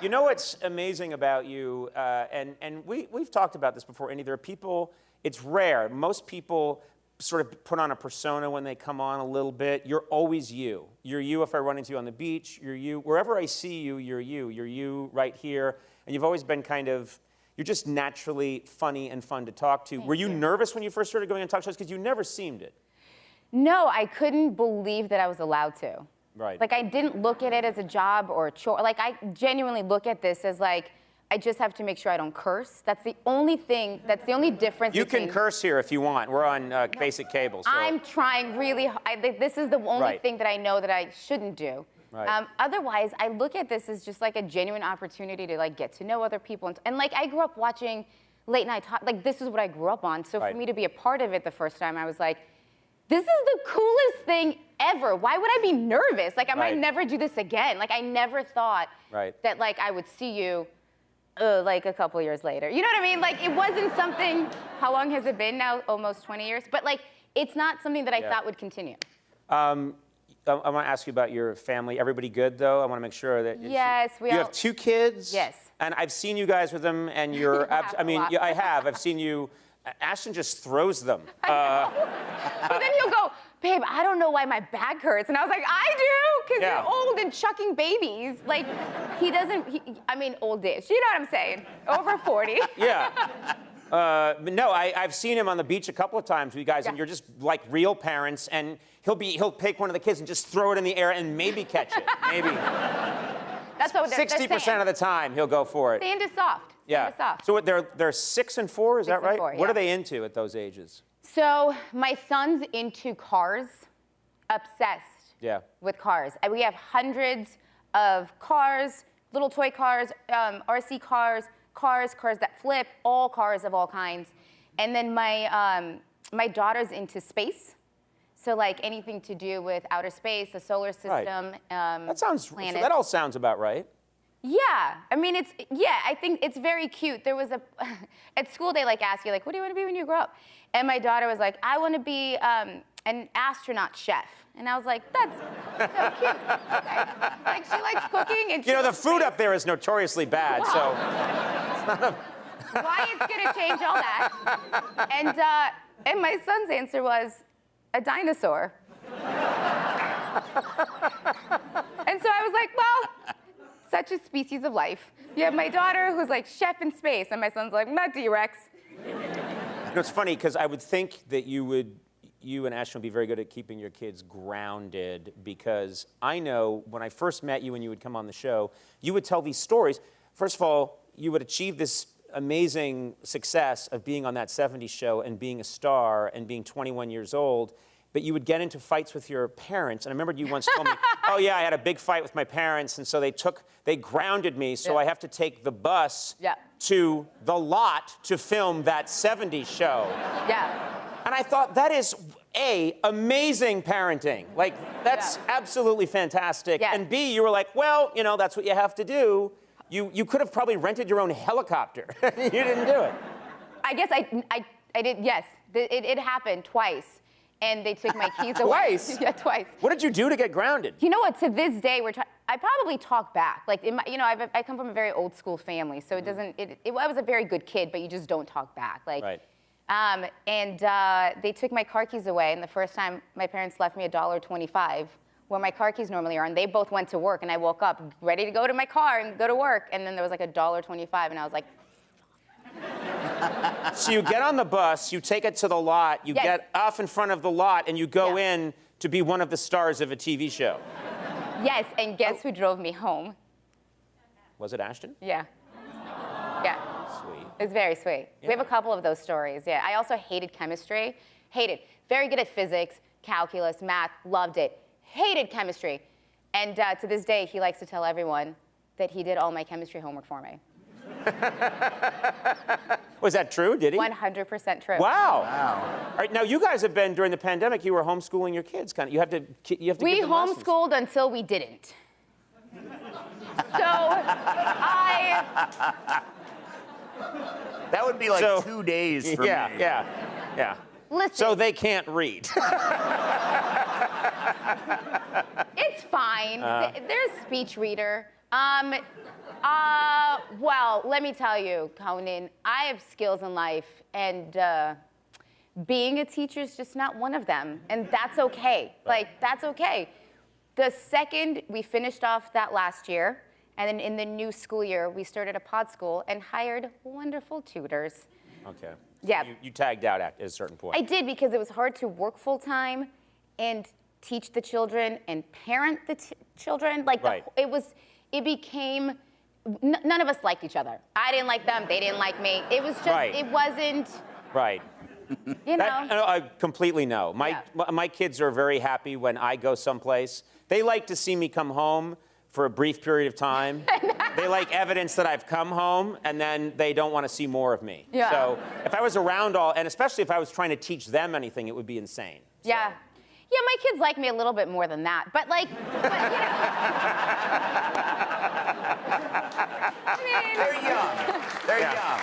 know what's amazing about you, and we've talked about this before, Andy. There are people. It's rare. Most people sort of put on a persona when they come on a little bit. You're always you. You're you if I run into you on the beach. You're you. Wherever I see you, you're you. You're you right here. And you've always been kind of. You're just naturally funny and fun to talk to. Were you nervous when you first started going on talk shows? Because you never seemed it. No, I couldn't believe that I was allowed to. Right. Like, I didn't look at it as a job or a chore. Like, I genuinely look at this as, like, I just have to make sure I don't curse. That's the only thing, that's the only difference between... You can curse here if you want. We're on basic cable, so... I'm trying really hard. This is the only thing that I know that I shouldn't do. Right. Otherwise, I look at this as just like a genuine opportunity to like get to know other people. And like, I grew up watching late night talk. Like, this is what I grew up on. So for me to be a part of it the first time, I was like, this is the coolest thing ever. Why would I be nervous? Like, I might never do this again. Like, I never thought that like I would see you like a couple years later. You know what I mean? Like, it wasn't something, how long has it been now? Almost 20 years. But like, it's not something that I thought would continue. I want to ask you about your family. Everybody good, though? I want to make sure that... Yes, you have 2 kids? Yes. And I've seen you guys with them, and you're... I have. I've seen you... Ashton just throws them. But then he'll go, babe, I don't know why my back hurts. And I was like, I do, because you're old and chucking babies. Like, he doesn't... oldish. You know what I'm saying? Over 40. Yeah. But no, I've seen him on the beach a couple of times with you guys, and you're just like real parents, and he'll pick one of the kids and just throw it in the air and maybe catch it. Maybe. That's what 60% of the time he'll go for it. Sand is soft. Sand is soft. So they're 6 and 4, is that right? 4, What are they into at those ages? So my son's into cars, obsessed with cars. And we have hundreds of cars, little toy cars, RC cars, cars that flip, all cars of all kinds. And then my daughter's into space. So like anything to do with outer space, the solar system, That sounds. planets. So that all sounds about right. Yeah, I mean, I think it's very cute. There was at school they like ask you like, what do you want to be when you grow up? And my daughter was like, I want to be an astronaut chef. And I was like, that's so cute. Like she likes cooking and You know, the food up there is notoriously bad, so. It's not a... Wyatt's gonna change all that. And my son's answer was, a dinosaur. And so I was like, well, such a species of life. You have my daughter who's like chef in space, and my son's like, not T-Rex. You know, it's funny, because I would think that you and Ashton would be very good at keeping your kids grounded, because I know when I first met you and you would come on the show, you would tell these stories. First of all, you would achieve this amazing success of being on that 70s show and being a star and being 21 years old, but you would get into fights with your parents. And I remember you once told me, oh yeah, I had a big fight with my parents, and so they grounded me, so I have to take the bus to the lot to film that 70s show. Yeah. And I thought, that is, A, amazing parenting. Like, that's absolutely fantastic. Yeah. And B, you were like, well, you know, that's what you have to do. You could have probably rented your own helicopter. You didn't do it. I guess I did, yes. It happened twice. And they took my keys away. Twice? Yeah, twice. What did you do to get grounded? You know what? To this day, I probably talk back. Like, I come from a very old school family, so it doesn't. I was a very good kid, but you just don't talk back. Like, right. They took my car keys away, and the first time my parents left me $1.25, where my car keys normally are, and they both went to work, and I woke up ready to go to my car and go to work, and then there was like $1.25, and I was like. So you get on the bus, you take it to the lot, you get off in front of the lot, and you go in to be one of the stars of a TV show. Yes, and guess who drove me home? Was it Ashton? Yeah. Yeah. Sweet. It's very sweet. Yeah. We have a couple of those stories, yeah. I also hated chemistry. Hated. Very good at physics, calculus, math, loved it. Hated chemistry. And to this day, he likes to tell everyone that he did all my chemistry homework for me. Was that true? Did he? 100% true. Wow. All right, now you guys have been, during the pandemic, you were homeschooling your kids, kind of. You have to We give them lessons. homeschooled until we didn't. So That would be like 2 days for me. Yeah. Listen. So they can't read. It's fine. There's speech reader. Well, let me tell you, Conan, I have skills in life, and being a teacher is just not one of them, and that's okay. Like, that's okay. The second we finished off that last year, and then in the new school year, we started a pod school and hired wonderful tutors. Okay. Yeah. You tagged out at a certain point. I did, because it was hard to work full time and teach the children and parent the children. Like, it became, none of us liked each other. I didn't like them, they didn't like me. It was just, it wasn't. Right. You know? I completely know. My kids are very happy when I go someplace. They like to see me come home for a brief period of time. They like evidence that I've come home, and then they don't want to see more of me. Yeah. So if I was around and especially if I was trying to teach them anything, it would be insane. Yeah. Yeah, my kids like me a little bit more than that, but like, They're young. They're young.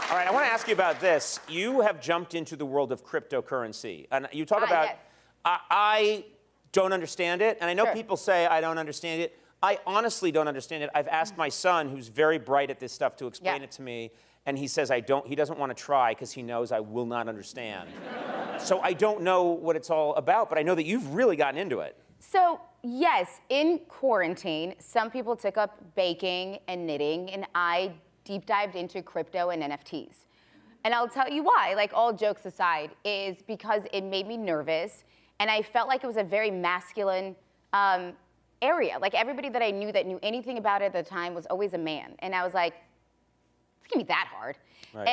All right, I want to ask you about this. You have jumped into the world of cryptocurrency, and you talk about, yes. I don't understand it, and I know people say I don't understand it. I honestly don't understand it. I've asked my son, who's very bright at this stuff, to explain it to me, and he says he doesn't want to try because he knows I will not understand. So I don't know what it's all about, but I know that you've really gotten into it. So, yes, in quarantine, some people took up baking and knitting, and I deep dived into crypto and NFTs. And I'll tell you why, like, all jokes aside, is because it made me nervous, and I felt like it was a very masculine area. Like, everybody that I knew that knew anything about it at the time was always a man. And I was like, it's gonna be that hard. Right.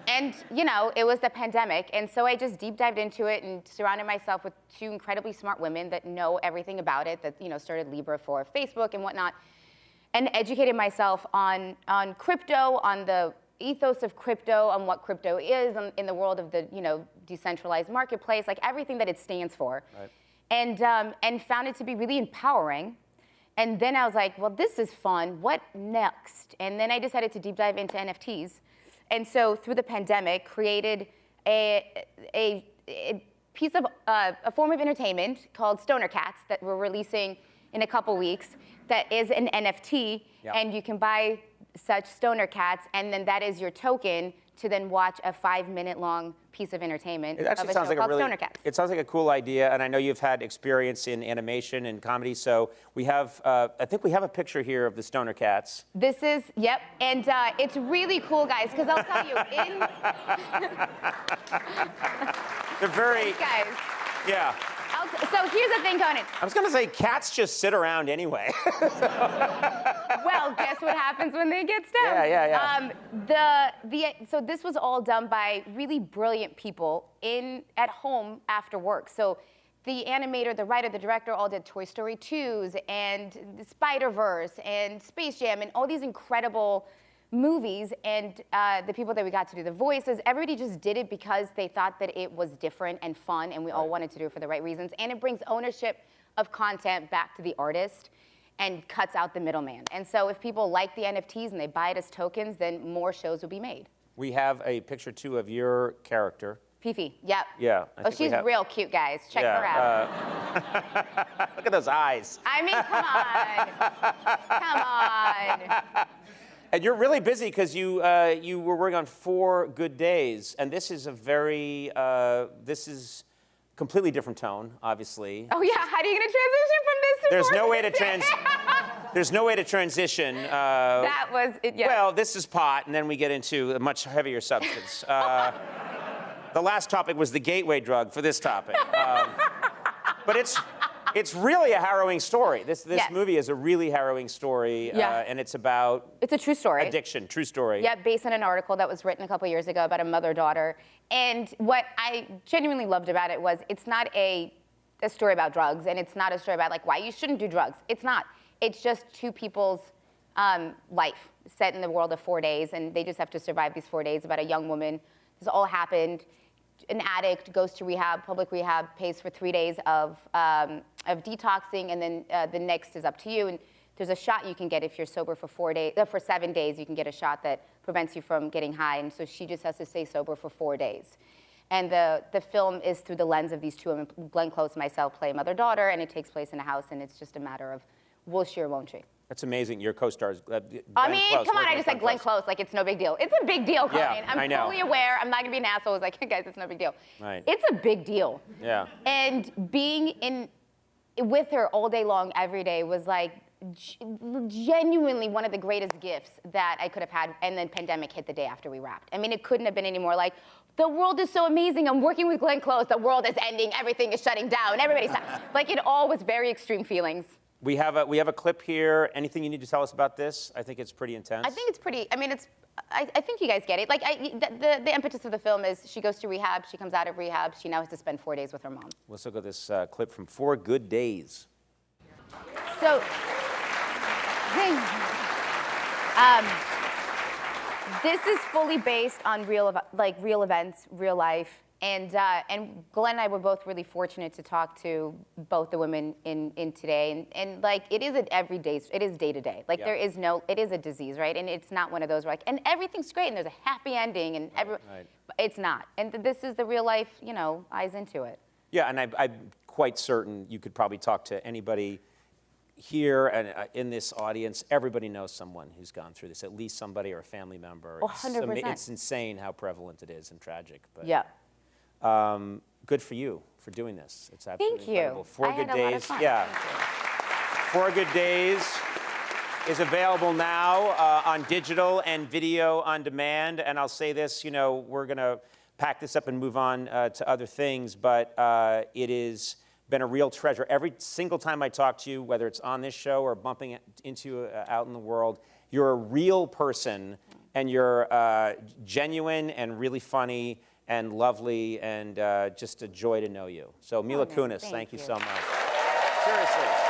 And you know, it was the pandemic, and so I just deep dived into it and surrounded myself with two incredibly smart women that know everything about it, that, you know, started Libra for Facebook and whatnot, and educated myself on crypto, on the ethos of crypto, on what crypto is in the world of the, decentralized marketplace, like everything that it stands for. Right. And found it to be really empowering. And then I was like, well, this is fun. What next? And then I decided to deep dive into NFTs. And so through the pandemic, created a piece of a form of entertainment called Stoner Cats that we're releasing in a couple weeks. That is an NFT, and you can buy such Stoner Cats, and then that is your token to then watch a 5-minute long piece of entertainment It actually of a sounds show like a called really, Stoner Cats. it sounds like a cool idea, and I know you've had experience in animation and comedy, so we have, I think we have a picture here of the Stoner Cats. This is, yep, and it's really cool, guys, because I'll tell you, They're very, guys. yeah. So here's the thing, Conan. I was gonna say cats just sit around anyway. Well, guess what happens when they get stoned? Yeah. So this was all done by really brilliant people at home after work. So the animator, the writer, the director all did Toy Story 2s and the Spider-Verse and Space Jam and all these incredible movies, and the people that we got to do the voices, everybody just did it because they thought that it was different and fun, and we all wanted to do it for the right reasons. And it brings ownership of content back to the artist and cuts out the middleman. And so if people like the NFTs and they buy it as tokens, then more shows will be made. We have a picture, too, of your character. Fifi, yep. Yeah. Oh, she's real cute, guys. Check her out. Look at those eyes. I mean, come on. And you're really busy because you were working on 4 Good Days, and this is a very, this is completely different tone, obviously. Oh yeah, how are you gonna transition from this to There's no way to There's no way to transition. That was, yeah. Well, this is pot, and then we get into a much heavier substance. The last topic was the gateway drug for this topic. But it's really a harrowing story. This movie is a really harrowing story, and it's about... It's a true story. Addiction, true story. Yeah, based on an article that was written a couple years ago about a mother-daughter. And what I genuinely loved about it was it's not a story about drugs, and it's not a story about, like, why you shouldn't do drugs. It's not. It's just 2 people's life set in the world of 4 days, and they just have to survive these 4 days about a young woman. This all happened. An addict goes to rehab, public rehab, pays for 3 days of detoxing, and then the next is up to you. And there's a shot you can get if you're sober for 7 days. You can get a shot that prevents you from getting high, and so she just has to stay sober for 4 days. And the film is through the lens of these 2 women. Glenn Close and myself play mother-daughter, and it takes place in a house, and it's just a matter of will she or won't she. That's amazing. Your co-stars. I mean, come on, I just said Glenn Close like it's no big deal. It's a big deal, Conan. Yeah, I'm I know. fully aware. I'm not gonna be an asshole. It's like, hey guys, it's no big deal. Right. It's a big deal. Yeah. And being with her all day long, every day was like genuinely one of the greatest gifts that I could have had. And then pandemic hit the day after we wrapped. I mean, it couldn't have been any more like, the world is so amazing. I'm working with Glenn Close. The world is ending. Everything is shutting down. Everybody's like, it all was very extreme feelings. We have a clip here. Anything you need to tell us about this? I think it's pretty intense. I think it's pretty. I mean, I think you guys get it. Like, the impetus of the film is she goes to rehab. She comes out of rehab. She now has to spend 4 days with her mom. Let's look at this clip from 4 Good Days. So, this is fully based on real events, real life. And Glenn and I were both really fortunate to talk to both the women in today. And like, it is it is day to day. Like, there is it is a disease, right? And it's not one of those where like, and everything's great and there's a happy ending and it's not. And this is the real life, eyes into it. Yeah, and I'm quite certain you could probably talk to anybody here and in this audience. Everybody knows someone who's gone through this, at least somebody or a family member. 100%. It's insane how prevalent it is and tragic. But, yeah. Good for you for doing this. It's absolutely incredible. 4 Good Days. A lot of fun. Yeah. 4 Good Days is available now on digital and video on demand. And I'll say this, we're going to pack this up and move on to other things, but it has been a real treasure. Every single time I talk to you, whether it's on this show or bumping into out in the world, you're a real person, and you're genuine and really funny and lovely, and just a joy to know you. So Mila Kunis, thank you so much. Seriously.